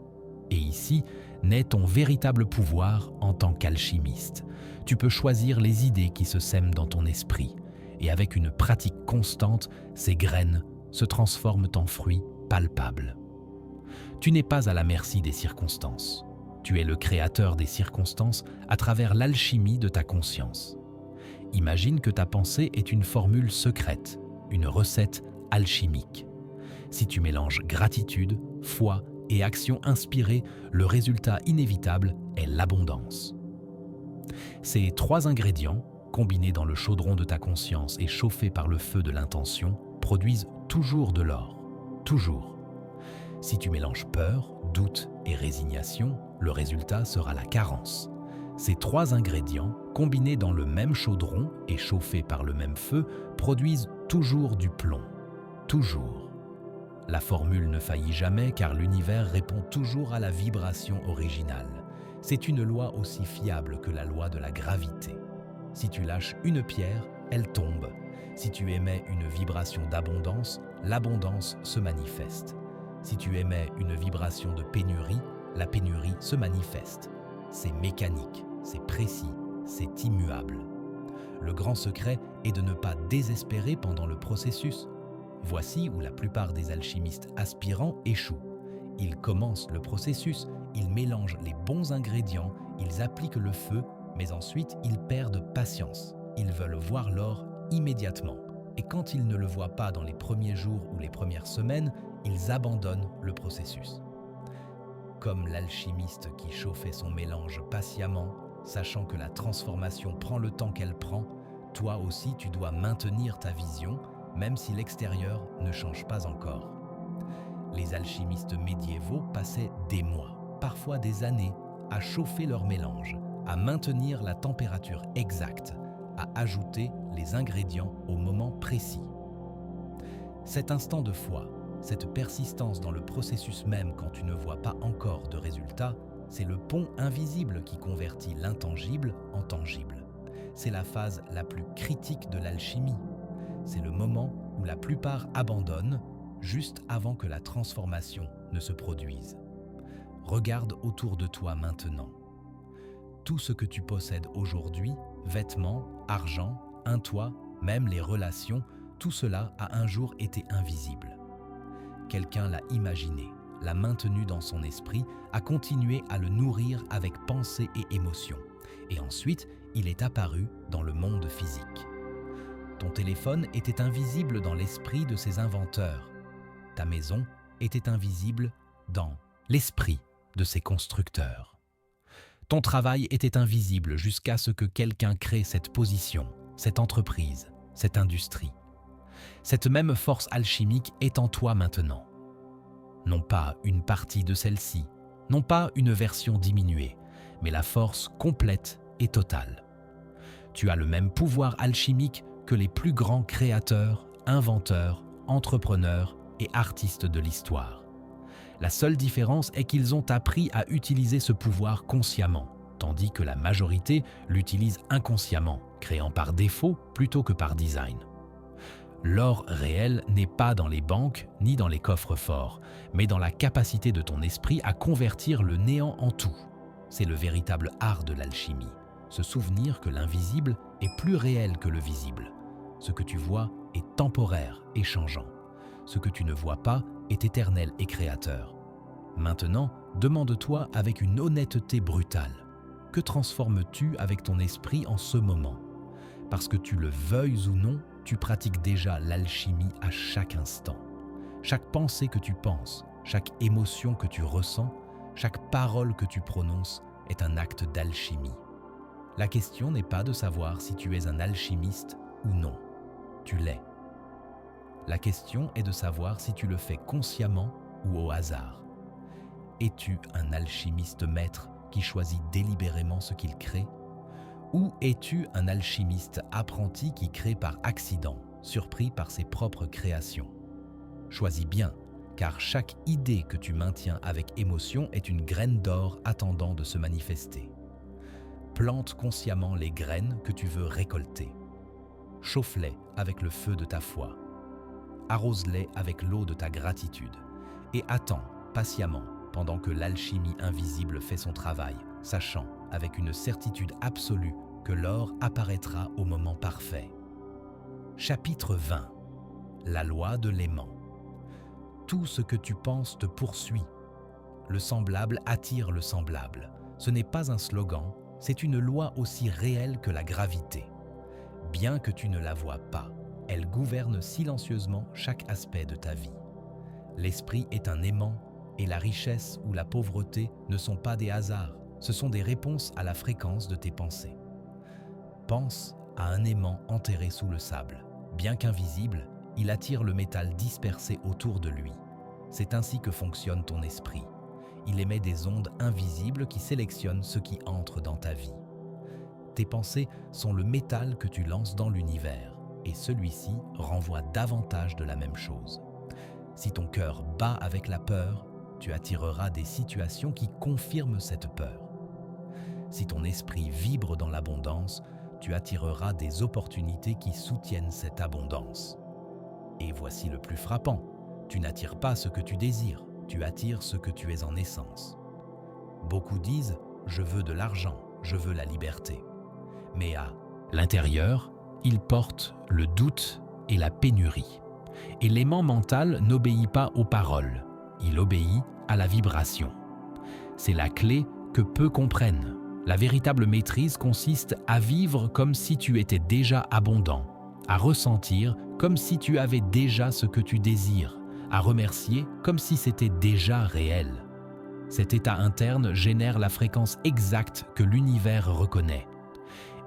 Et ici naît ton véritable pouvoir en tant qu'alchimiste. Tu peux choisir les idées qui se sèment dans ton esprit, et avec une pratique constante, ces graines se transforment en fruits palpables. Tu n'es pas à la merci des circonstances. Tu es le créateur des circonstances à travers l'alchimie de ta conscience. Imagine que ta pensée est une formule secrète, une recette alchimique. Si tu mélanges gratitude, foi et action inspirée, le résultat inévitable est l'abondance. Ces 3 ingrédients, combinés dans le chaudron de ta conscience et chauffés par le feu de l'intention, produisent toujours de l'or. Toujours. Si tu mélanges peur, doute et résignation, le résultat sera la carence. Ces 3 ingrédients, combinés dans le même chaudron et chauffés par le même feu, produisent toujours du plomb. Toujours. La formule ne faillit jamais car l'univers répond toujours à la vibration originale. C'est une loi aussi fiable que la loi de la gravité. Si tu lâches une pierre, elle tombe. Si tu émets une vibration d'abondance, l'abondance se manifeste. Si tu émets une vibration de pénurie, la pénurie se manifeste. C'est mécanique, c'est précis, c'est immuable. Le grand secret est de ne pas désespérer pendant le processus. Voici où la plupart des alchimistes aspirants échouent. Ils commencent le processus, ils mélangent les bons ingrédients, ils appliquent le feu, mais ensuite ils perdent patience. Ils veulent voir l'or immédiatement. Et quand ils ne le voient pas dans les premiers jours ou les premières semaines, ils abandonnent le processus. Comme l'alchimiste qui chauffait son mélange patiemment, sachant que la transformation prend le temps qu'elle prend, toi aussi tu dois maintenir ta vision, même si l'extérieur ne change pas encore. Les alchimistes médiévaux passaient des mois, parfois des années, à chauffer leur mélange, à maintenir la température exacte, à ajouter les ingrédients au moment précis. Cet instant de foi, cette persistance dans le processus même quand tu ne vois pas encore de résultat, c'est le pont invisible qui convertit l'intangible en tangible. C'est la phase la plus critique de l'alchimie. C'est le moment où la plupart abandonnent, juste avant que la transformation ne se produise. Regarde autour de toi maintenant. Tout ce que tu possèdes aujourd'hui, vêtements, argent, un toit, même les relations, tout cela a un jour été invisible. Quelqu'un l'a imaginé, l'a maintenu dans son esprit, a continué à le nourrir avec pensée et émotion. Et ensuite, il est apparu dans le monde physique. Ton téléphone était invisible dans l'esprit de ses inventeurs. Ta maison était invisible dans l'esprit de ses constructeurs. Ton travail était invisible jusqu'à ce que quelqu'un crée cette position, cette entreprise, cette industrie. Cette même force alchimique est en toi maintenant. Non pas une partie de celle-ci, non pas une version diminuée, mais la force complète et totale. Tu as le même pouvoir alchimique que les plus grands créateurs, inventeurs, entrepreneurs et artistes de l'histoire. La seule différence est qu'ils ont appris à utiliser ce pouvoir consciemment, tandis que la majorité l'utilise inconsciemment, créant par défaut plutôt que par design. L'or réel n'est pas dans les banques ni dans les coffres forts, mais dans la capacité de ton esprit à convertir le néant en tout. C'est le véritable art de l'alchimie, se souvenir que l'invisible est plus réel que le visible. Ce que tu vois est temporaire et changeant. Ce que tu ne vois pas est éternel et créateur. Maintenant, demande-toi avec une honnêteté brutale, que transformes-tu avec ton esprit en ce moment? Parce que tu le veuilles ou non, tu pratiques déjà l'alchimie à chaque instant. Chaque pensée que tu penses, chaque émotion que tu ressens, chaque parole que tu prononces est un acte d'alchimie. La question n'est pas de savoir si tu es un alchimiste ou non. Tu l'es. La question est de savoir si tu le fais consciemment ou au hasard. Es-tu un alchimiste maître qui choisit délibérément ce qu'il crée? Ou es-tu un alchimiste apprenti qui crée par accident, surpris par ses propres créations? Choisis bien, car chaque idée que tu maintiens avec émotion est une graine d'or attendant de se manifester. Plante consciemment les graines que tu veux récolter. Chauffe-les avec le feu de ta foi. Arrose-les avec l'eau de ta gratitude. Et attends patiemment pendant que l'alchimie invisible fait son travail, sachant avec une certitude absolue que l'or apparaîtra au moment parfait. Chapitre 20. La loi de l'aimant. Tout ce que tu penses te poursuit. Le semblable attire le semblable. Ce n'est pas un slogan, c'est une loi aussi réelle que la gravité. Bien que tu ne la vois pas, elle gouverne silencieusement chaque aspect de ta vie. L'esprit est un aimant et la richesse ou la pauvreté ne sont pas des hasards, ce sont des réponses à la fréquence de tes pensées. Pense à un aimant enterré sous le sable. Bien qu'invisible, il attire le métal dispersé autour de lui. C'est ainsi que fonctionne ton esprit. Il émet des ondes invisibles qui sélectionnent ce qui entre dans ta vie. Tes pensées sont le métal que tu lances dans l'univers, et celui-ci renvoie davantage de la même chose. Si ton cœur bat avec la peur, tu attireras des situations qui confirment cette peur. Si ton esprit vibre dans l'abondance, tu attireras des opportunités qui soutiennent cette abondance. Et voici le plus frappant, tu n'attires pas ce que tu désires, tu attires ce que tu es en essence. Beaucoup disent « je veux de l'argent, je veux la liberté ». Mais à l'intérieur, ils portent le doute et la pénurie. Et l'aimant mental n'obéit pas aux paroles, il obéit à la vibration. C'est la clé que peu comprennent. La véritable maîtrise consiste à vivre comme si tu étais déjà abondant, à ressentir comme si tu avais déjà ce que tu désires, à remercier comme si c'était déjà réel. Cet état interne génère la fréquence exacte que l'univers reconnaît.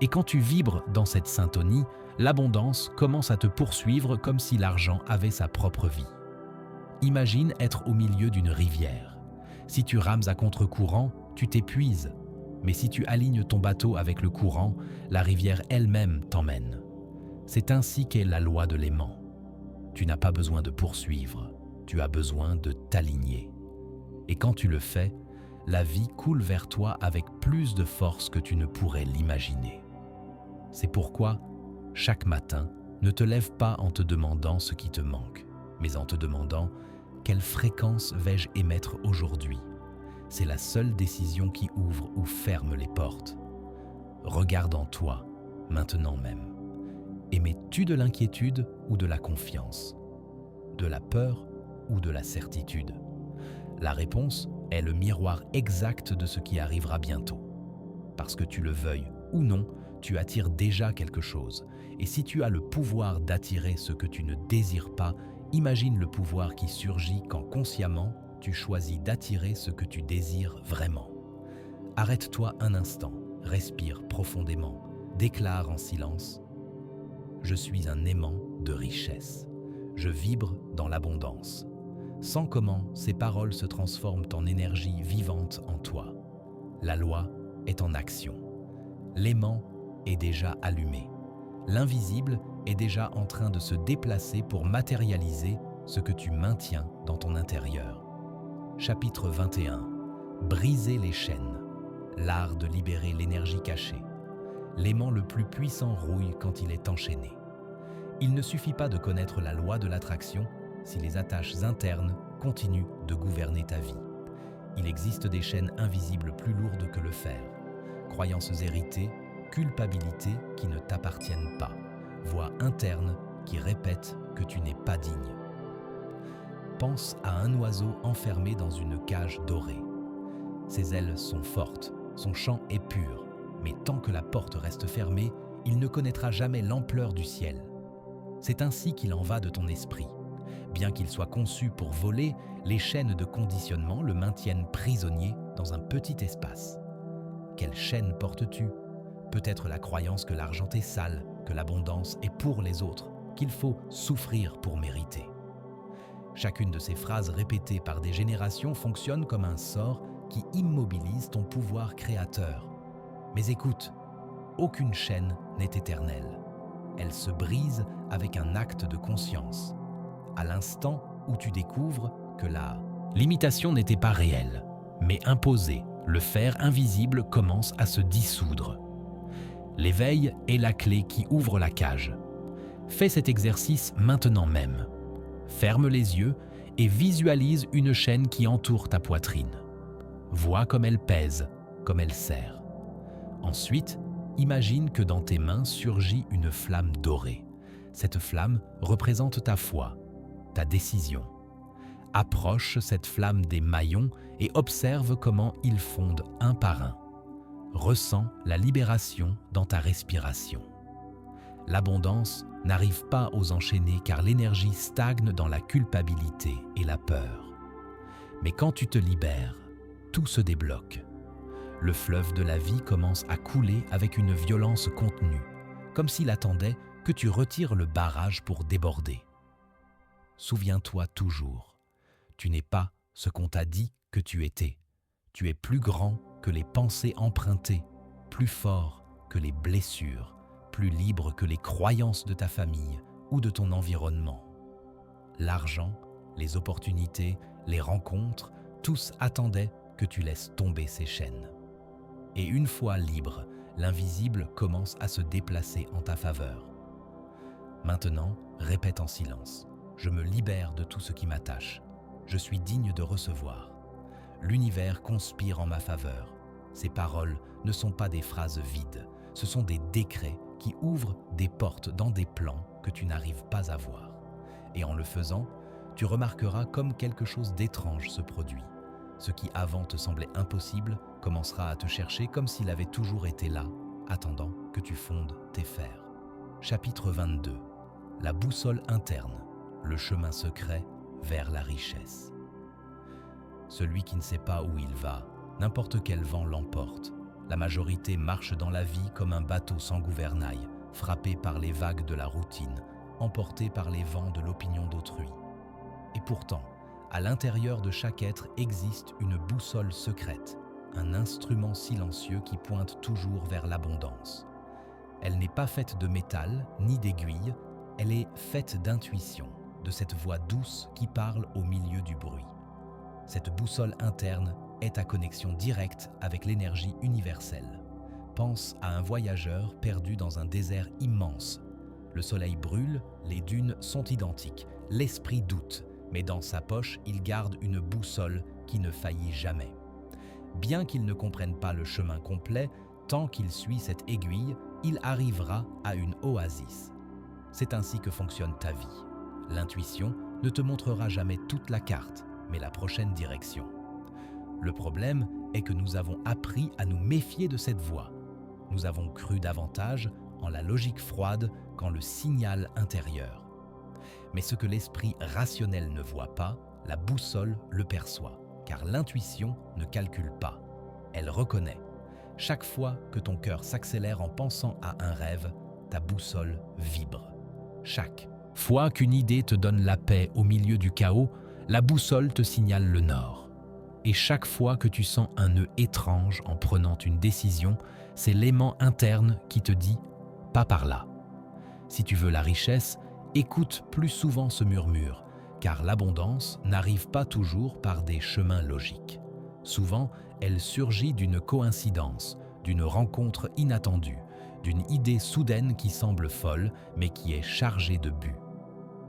Et quand tu vibres dans cette syntonie, l'abondance commence à te poursuivre comme si l'argent avait sa propre vie. Imagine être au milieu d'une rivière. Si tu rames à contre-courant, tu t'épuises. Mais si tu alignes ton bateau avec le courant, la rivière elle-même t'emmène. C'est ainsi qu'est la loi de l'aimant. Tu n'as pas besoin de poursuivre, tu as besoin de t'aligner. Et quand tu le fais, la vie coule vers toi avec plus de force que tu ne pourrais l'imaginer. C'est pourquoi, chaque matin, ne te lève pas en te demandant ce qui te manque, mais en te demandant « quelle fréquence vais-je émettre aujourd'hui ?» C'est la seule décision qui ouvre ou ferme les portes. Regarde en toi, maintenant même. Émets-tu de l'inquiétude ou de la confiance? De la peur ou de la certitude? La réponse est le miroir exact de ce qui arrivera bientôt. Parce que tu le veuilles ou non, tu attires déjà quelque chose. Et si tu as le pouvoir d'attirer ce que tu ne désires pas, imagine le pouvoir qui surgit quand consciemment, tu choisis d'attirer ce que tu désires vraiment. Arrête-toi un instant, respire profondément, déclare en silence « Je suis un aimant de richesse. Je vibre dans l'abondance. » Sens comment ces paroles se transforment en énergie vivante en toi. La loi est en action. L'aimant est déjà allumé. L'invisible est déjà en train de se déplacer pour matérialiser ce que tu maintiens dans ton intérieur. Chapitre 21. Briser les chaînes. L'art de libérer l'énergie cachée. L'aimant le plus puissant rouille quand il est enchaîné. Il ne suffit pas de connaître la loi de l'attraction si les attaches internes continuent de gouverner ta vie. Il existe des chaînes invisibles plus lourdes que le fer. Croyances héritées, culpabilité qui ne t'appartiennent pas, voix internes qui répètent que tu n'es pas digne. Pense à un oiseau enfermé dans une cage dorée. Ses ailes sont fortes, son chant est pur, mais tant que la porte reste fermée, il ne connaîtra jamais l'ampleur du ciel. C'est ainsi qu'il en va de ton esprit. Bien qu'il soit conçu pour voler, les chaînes de conditionnement le maintiennent prisonnier dans un petit espace. Quelle chaîne portes-tu ? Peut-être la croyance que l'argent est sale, que l'abondance est pour les autres, qu'il faut souffrir pour mériter. Chacune de ces phrases répétées par des générations fonctionne comme un sort qui immobilise ton pouvoir créateur. Mais écoute, aucune chaîne n'est éternelle. Elle se brise avec un acte de conscience. À l'instant où tu découvres que la limitation n'était pas réelle, mais imposée, le fer invisible commence à se dissoudre. L'éveil est la clé qui ouvre la cage. Fais cet exercice maintenant même. Ferme les yeux et visualise une chaîne qui entoure ta poitrine. Vois comme elle pèse, comme elle serre. Ensuite, imagine que dans tes mains surgit une flamme dorée. Cette flamme représente ta foi, ta décision. Approche cette flamme des maillons et observe comment ils fondent un par un. Ressens la libération dans ta respiration. L'abondance n'arrive pas aux enchaînés car l'énergie stagne dans la culpabilité et la peur. Mais quand tu te libères, tout se débloque. Le fleuve de la vie commence à couler avec une violence contenue, comme s'il attendait que tu retires le barrage pour déborder. Souviens-toi toujours, tu n'es pas ce qu'on t'a dit que tu étais. Tu es plus grand que les pensées empruntées, plus fort que les blessures, plus libre que les croyances de ta famille ou de ton environnement. L'argent, les opportunités, les rencontres, tous attendaient que tu laisses tomber ces chaînes. Et une fois libre, l'invisible commence à se déplacer en ta faveur. Maintenant, répète en silence. Je me libère de tout ce qui m'attache. Je suis digne de recevoir. L'univers conspire en ma faveur. Ces paroles ne sont pas des phrases vides. Ce sont des décrets qui ouvrent des portes dans des plans que tu n'arrives pas à voir. Et en le faisant, tu remarqueras comme quelque chose d'étrange se produit. Ce qui avant te semblait impossible commencera à te chercher comme s'il avait toujours été là, attendant que tu fondes tes fers. Chapitre 22. La boussole interne, le chemin secret vers la richesse. Celui qui ne sait pas où il va, n'importe quel vent l'emporte. La majorité marche dans la vie comme un bateau sans gouvernail, frappé par les vagues de la routine, emporté par les vents de l'opinion d'autrui. Et pourtant, à l'intérieur de chaque être existe une boussole secrète, un instrument silencieux qui pointe toujours vers l'abondance. Elle n'est pas faite de métal ni d'aiguilles, elle est faite d'intuition, de cette voix douce qui parle au milieu du bruit. Cette boussole interne est ta connexion directe avec l'énergie universelle. Pense à un voyageur perdu dans un désert immense. Le soleil brûle, les dunes sont identiques, l'esprit doute, mais dans sa poche, il garde une boussole qui ne faillit jamais. Bien qu'il ne comprenne pas le chemin complet, tant qu'il suit cette aiguille, il arrivera à une oasis. C'est ainsi que fonctionne ta vie. L'intuition ne te montrera jamais toute la carte, mais la prochaine direction. Le problème est que nous avons appris à nous méfier de cette voie. Nous avons cru davantage en la logique froide qu'en le signal intérieur. Mais ce que l'esprit rationnel ne voit pas, la boussole le perçoit, car l'intuition ne calcule pas. Elle reconnaît. Chaque fois que ton cœur s'accélère en pensant à un rêve, ta boussole vibre. Chaque fois qu'une idée te donne la paix au milieu du chaos, la boussole te signale le nord. Et chaque fois que tu sens un nœud étrange en prenant une décision, c'est l'aimant interne qui te dit « pas par là ». Si tu veux la richesse, écoute plus souvent ce murmure. Car l'abondance n'arrive pas toujours par des chemins logiques. Souvent, elle surgit d'une coïncidence, d'une rencontre inattendue, d'une idée soudaine qui semble folle, mais qui est chargée de but.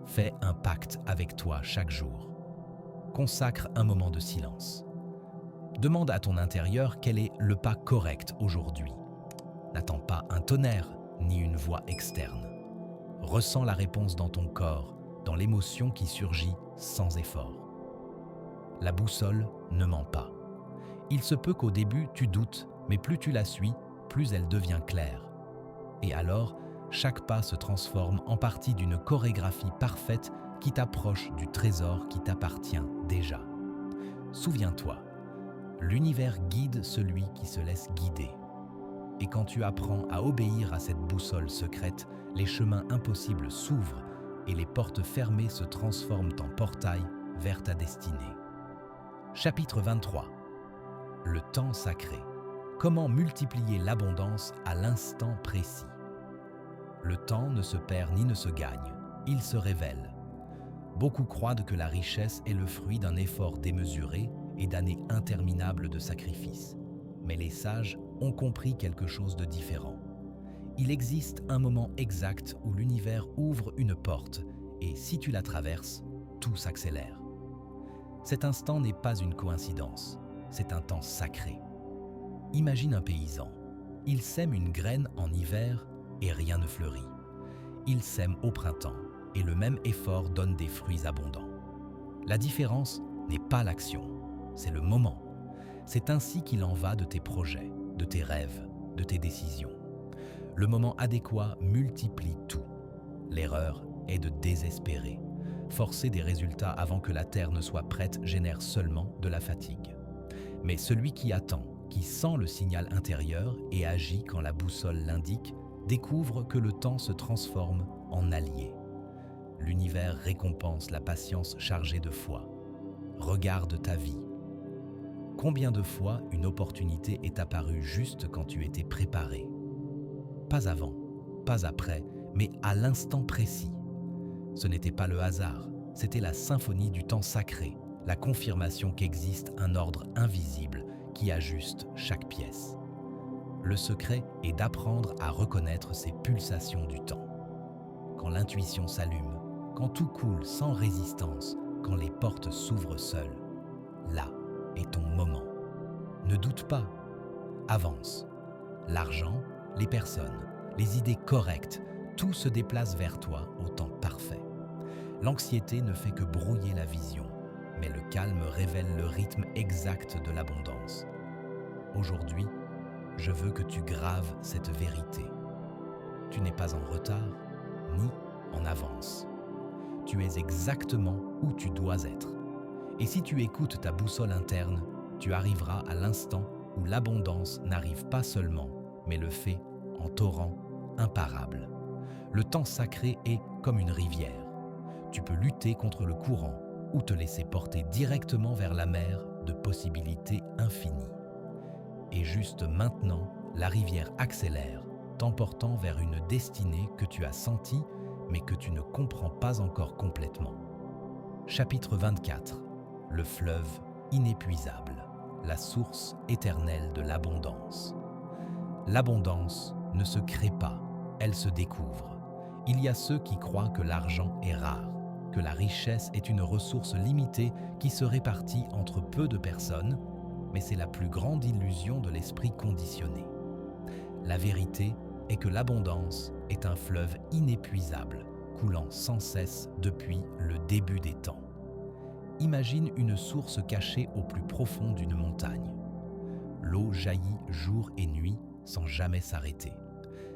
Fais un pacte avec toi chaque jour. Consacre un moment de silence. Demande à ton intérieur quel est le pas correct aujourd'hui. N'attends pas un tonnerre ni une voix externe. Ressens la réponse dans ton corps, dans l'émotion qui surgit sans effort. La boussole ne ment pas. Il se peut qu'au début tu doutes, mais plus tu la suis, plus elle devient claire. Et alors, chaque pas se transforme en partie d'une chorégraphie parfaite qui t'approche du trésor qui t'appartient déjà. Souviens-toi, l'univers guide celui qui se laisse guider. Et quand tu apprends à obéir à cette boussole secrète, les chemins impossibles s'ouvrent et les portes fermées se transforment en portails vers ta destinée. Chapitre 23. Le temps sacré. Comment multiplier l'abondance à l'instant précis? Le temps ne se perd ni ne se gagne, il se révèle. Beaucoup croient que la richesse est le fruit d'un effort démesuré et d'années interminables de sacrifices. Mais les sages ont compris quelque chose de différent. Il existe un moment exact où l'univers ouvre une porte et si tu la traverses, tout s'accélère. Cet instant n'est pas une coïncidence, c'est un temps sacré. Imagine un paysan. Il sème une graine en hiver et rien ne fleurit. Il sème au printemps et le même effort donne des fruits abondants. La différence n'est pas l'action, c'est le moment. C'est ainsi qu'il en va de tes projets, de tes rêves, de tes décisions. Le moment adéquat multiplie tout. L'erreur est de désespérer. Forcer des résultats avant que la terre ne soit prête génère seulement de la fatigue. Mais celui qui attend, qui sent le signal intérieur et agit quand la boussole l'indique, découvre que le temps se transforme en allié. L'univers récompense la patience chargée de foi. Regarde ta vie. Combien de fois une opportunité est apparue juste quand tu étais préparé? Pas avant, pas après, mais à l'instant précis. Ce n'était pas le hasard, c'était la symphonie du temps sacré, la confirmation qu'existe un ordre invisible qui ajuste chaque pièce. Le secret est d'apprendre à reconnaître ces pulsations du temps. Quand l'intuition s'allume, quand tout coule sans résistance, quand les portes s'ouvrent seules, là est ton moment. Ne doute pas, avance. L'argent, les personnes, les idées correctes, tout se déplace vers toi au temps parfait. L'anxiété ne fait que brouiller la vision, mais le calme révèle le rythme exact de l'abondance. Aujourd'hui, je veux que tu graves cette vérité. Tu n'es pas en retard, ni en avance. Tu es exactement où tu dois être. Et si tu écoutes ta boussole interne, tu arriveras à l'instant où l'abondance n'arrive pas seulement, mais le fait en torrent imparable. Le temps sacré est comme une rivière. Tu peux lutter contre le courant ou te laisser porter directement vers la mer de possibilités infinies. Et juste maintenant, la rivière accélère, t'emportant vers une destinée que tu as sentie, mais que tu ne comprends pas encore complètement. Chapitre 24. Le fleuve inépuisable, la source éternelle de l'abondance. L'abondance ne se crée pas, elle se découvre. Il y a ceux qui croient que l'argent est rare, que la richesse est une ressource limitée qui se répartit entre peu de personnes, mais c'est la plus grande illusion de l'esprit conditionné. La vérité est que l'abondance est un fleuve inépuisable, coulant sans cesse depuis le début des temps. Imagine une source cachée au plus profond d'une montagne. L'eau jaillit jour et nuit sans jamais s'arrêter.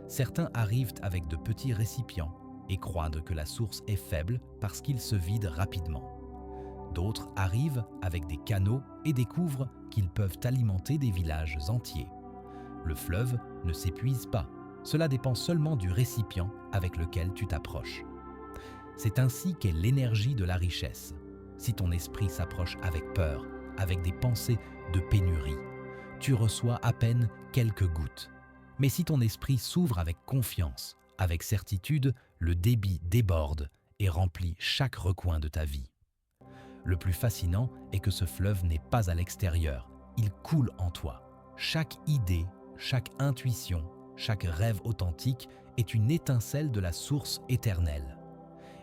Certains arrivent avec de petits récipients et croient que la source est faible parce qu'ils se vident rapidement. D'autres arrivent avec des canaux et découvrent qu'ils peuvent alimenter des villages entiers. Le fleuve ne s'épuise pas, cela dépend seulement du récipient avec lequel tu t'approches. C'est ainsi qu'est l'énergie de la richesse. Si ton esprit s'approche avec peur, avec des pensées de pénurie, tu reçois à peine quelques gouttes. Mais si ton esprit s'ouvre avec confiance, avec certitude, le débit déborde et remplit chaque recoin de ta vie. Le plus fascinant est que ce fleuve n'est pas à l'extérieur, il coule en toi. Chaque idée, chaque intuition, chaque rêve authentique est une étincelle de la source éternelle.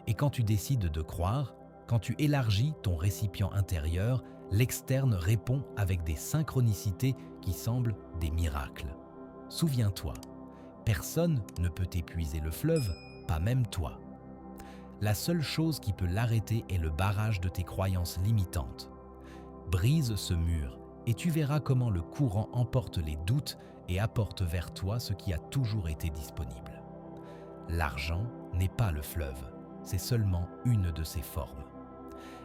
Et quand tu décides de croire, quand tu élargis ton récipient intérieur, l'externe répond avec des synchronicités qui semblent des miracles. Souviens-toi, personne ne peut épuiser le fleuve, pas même toi. La seule chose qui peut l'arrêter est le barrage de tes croyances limitantes. Brise ce mur et tu verras comment le courant emporte les doutes et apporte vers toi ce qui a toujours été disponible. L'argent n'est pas le fleuve, c'est seulement une de ses formes.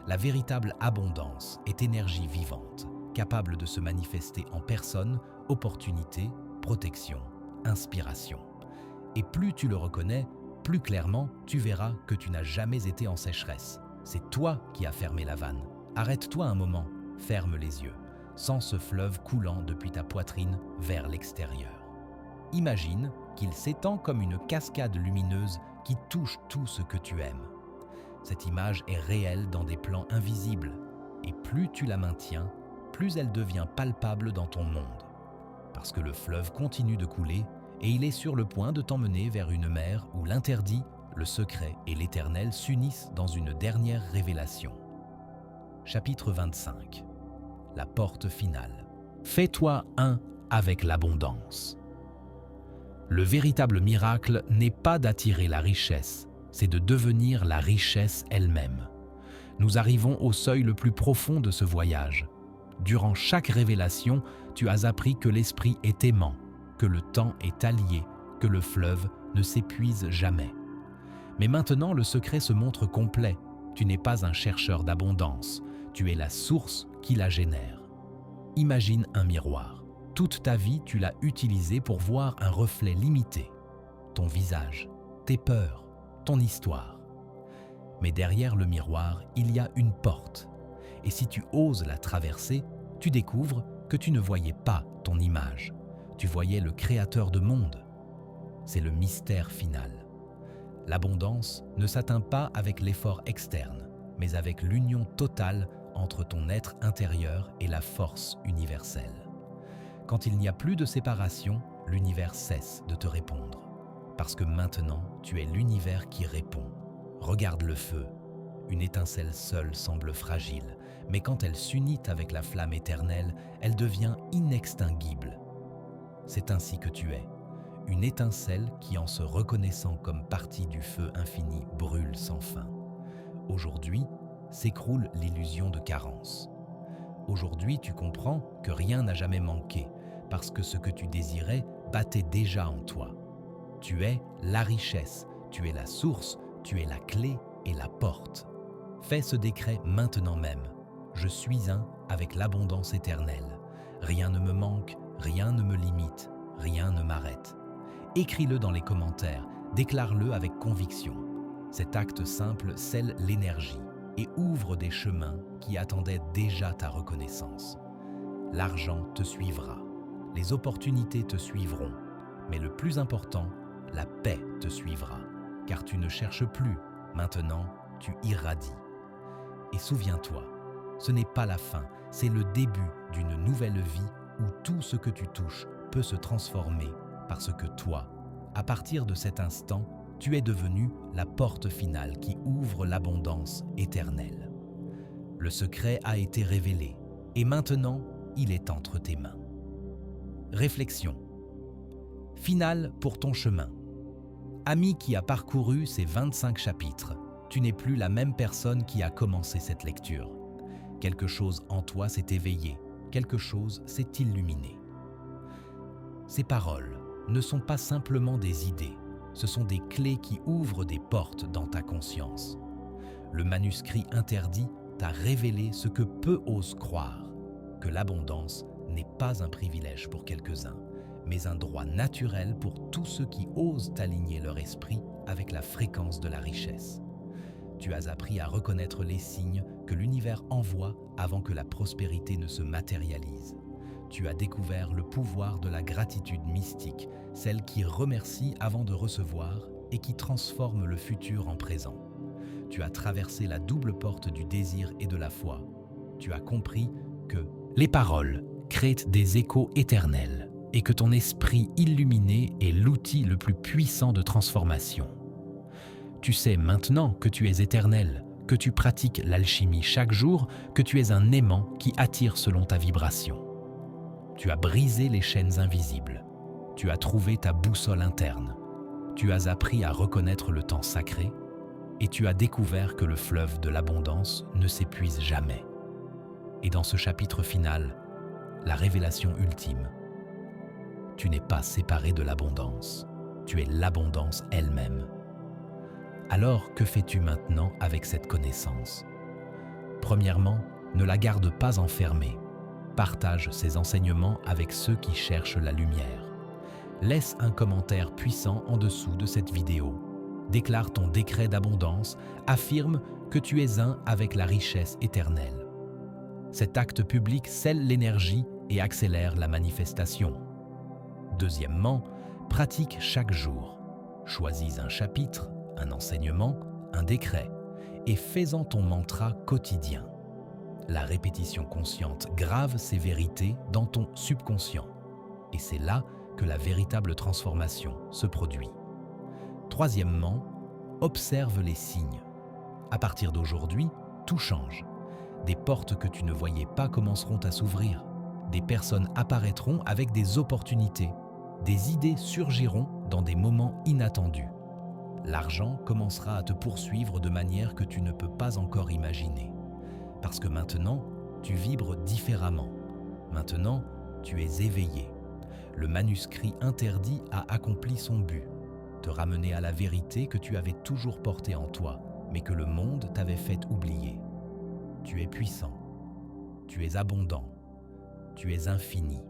La véritable abondance est énergie vivante, capable de se manifester en personne, opportunité, protection, inspiration. Et plus tu le reconnais, plus clairement, tu verras que tu n'as jamais été en sécheresse. C'est toi qui as fermé la vanne. Arrête-toi un moment, ferme les yeux. Sens ce fleuve coulant depuis ta poitrine vers l'extérieur. Imagine qu'il s'étend comme une cascade lumineuse qui touche tout ce que tu aimes. Cette image est réelle dans des plans invisibles, et plus tu la maintiens, plus elle devient palpable dans ton monde. Parce que le fleuve continue de couler, et il est sur le point de t'emmener vers une mer où l'interdit, le secret et l'éternel s'unissent dans une dernière révélation. Chapitre 25. La porte finale. Fais-toi un avec l'abondance. Le véritable miracle n'est pas d'attirer la richesse, c'est de devenir la richesse elle-même. Nous arrivons au seuil le plus profond de ce voyage. Durant chaque révélation, tu as appris que l'esprit est aimant, que le temps est allié, que le fleuve ne s'épuise jamais. Mais maintenant, le secret se montre complet. Tu n'es pas un chercheur d'abondance, tu es la source qui la génère. Imagine un miroir. Toute ta vie, tu l'as utilisé pour voir un reflet limité. Ton visage, tes peurs, ton histoire. Mais derrière le miroir, il y a une porte. Et si tu oses la traverser, tu découvres que tu ne voyais pas ton image. Tu voyais le créateur de monde. C'est le mystère final. L'abondance ne s'atteint pas avec l'effort externe, mais avec l'union totale entre ton être intérieur et la force universelle. Quand il n'y a plus de séparation, l'univers cesse de te répondre. Parce que maintenant, tu es l'univers qui répond. Regarde le feu. Une étincelle seule semble fragile, mais quand elle s'unit avec la flamme éternelle, elle devient inextinguible. C'est ainsi que tu es. Une étincelle qui, en se reconnaissant comme partie du feu infini, brûle sans fin. Aujourd'hui, s'écroule l'illusion de carence. Aujourd'hui, tu comprends que rien n'a jamais manqué, parce que ce que tu désirais battait déjà en toi. Tu es la richesse, tu es la source, tu es la clé et la porte. Fais ce décret maintenant même. Je suis un avec l'abondance éternelle. Rien ne me manque, rien ne me limite, rien ne m'arrête. Écris-le dans les commentaires, déclare-le avec conviction. Cet acte simple scelle l'énergie et ouvre des chemins qui attendaient déjà ta reconnaissance. L'argent te suivra, les opportunités te suivront, mais le plus important, la paix te suivra, car tu ne cherches plus, maintenant tu irradies. Et souviens-toi, ce n'est pas la fin, c'est le début d'une nouvelle vie où tout ce que tu touches peut se transformer parce que toi, à partir de cet instant, tu es devenu la porte finale qui ouvre l'abondance éternelle. Le secret a été révélé et maintenant, il est entre tes mains. Réflexion. Finale pour ton chemin. Ami qui a parcouru ces 25 chapitres, tu n'es plus la même personne qui a commencé cette lecture. Quelque chose en toi s'est éveillé, quelque chose s'est illuminé. Ces paroles ne sont pas simplement des idées, ce sont des clés qui ouvrent des portes dans ta conscience. Le manuscrit interdit t'a révélé ce que peu osent croire, que l'abondance n'est pas un privilège pour quelques-uns, mais un droit naturel pour tous ceux qui osent aligner leur esprit avec la fréquence de la richesse. Tu as appris à reconnaître les signes que l'univers envoie avant que la prospérité ne se matérialise. Tu as découvert le pouvoir de la gratitude mystique, celle qui remercie avant de recevoir et qui transforme le futur en présent. tu as traversé la double porte du désir et de la foi. Tu as compris que les paroles créent des échos éternels et que ton esprit illuminé est l'outil le plus puissant de transformation. Tu sais maintenant que tu es éternel, que tu pratiques l'alchimie chaque jour, que tu es un aimant qui attire selon ta vibration. Tu as brisé les chaînes invisibles. Tu as trouvé ta boussole interne. Tu as appris à reconnaître le temps sacré et tu as découvert que le fleuve de l'abondance ne s'épuise jamais. Et dans ce chapitre final, la révélation ultime, tu n'es pas séparé de l'abondance. Tu es l'abondance elle-même. Alors, que fais-tu maintenant avec cette connaissance? Premièrement, ne la garde pas enfermée. Partage ces enseignements avec ceux qui cherchent la lumière. Laisse un commentaire puissant en dessous de cette vidéo. Déclare ton décret d'abondance, affirme que tu es un avec la richesse éternelle. Cet acte public scelle l'énergie et accélère la manifestation. Deuxièmement, pratique chaque jour. Choisis un chapitre, un enseignement, un décret et fais-en ton mantra quotidien. La répétition consciente grave ces vérités dans ton subconscient et c'est là que la véritable transformation se produit. Troisièmement, observe les signes. À partir d'aujourd'hui, tout change. Des portes que tu ne voyais pas commenceront à s'ouvrir. Des personnes apparaîtront avec des opportunités. Des idées surgiront dans des moments inattendus. L'argent commencera à te poursuivre de manière que tu ne peux pas encore imaginer. Parce que maintenant, tu vibres différemment. Maintenant, tu es éveillé. Le manuscrit interdit a accompli son but, te ramener à la vérité que tu avais toujours portée en toi, mais que le monde t'avait fait oublier. Tu es puissant, tu es abondant, tu es infini.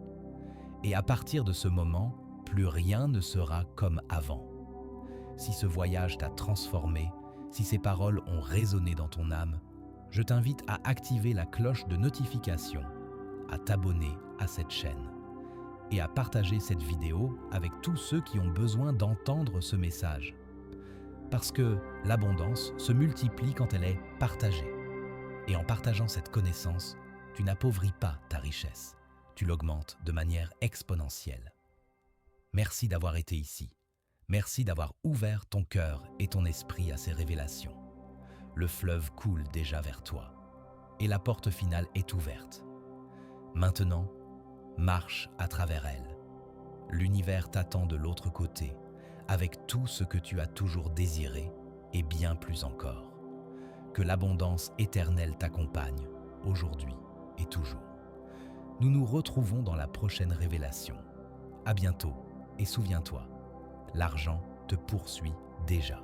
Et à partir de ce moment, plus rien ne sera comme avant. Si ce voyage t'a transformé, si ces paroles ont résonné dans ton âme, je t'invite à activer la cloche de notification, à t'abonner à cette chaîne et à partager cette vidéo avec tous ceux qui ont besoin d'entendre ce message. Parce que l'abondance se multiplie quand elle est partagée. Et en partageant cette connaissance, tu n'appauvris pas ta richesse, tu l'augmentes de manière exponentielle. Merci d'avoir été ici. Merci d'avoir ouvert ton cœur et ton esprit à ces révélations. Le fleuve coule déjà vers toi et la porte finale est ouverte. Maintenant, marche à travers elle. L'univers t'attend de l'autre côté avec tout ce que tu as toujours désiré et bien plus encore. Que l'abondance éternelle t'accompagne aujourd'hui et toujours. Nous nous retrouvons dans la prochaine révélation. À bientôt et souviens-toi, l'argent te poursuit déjà.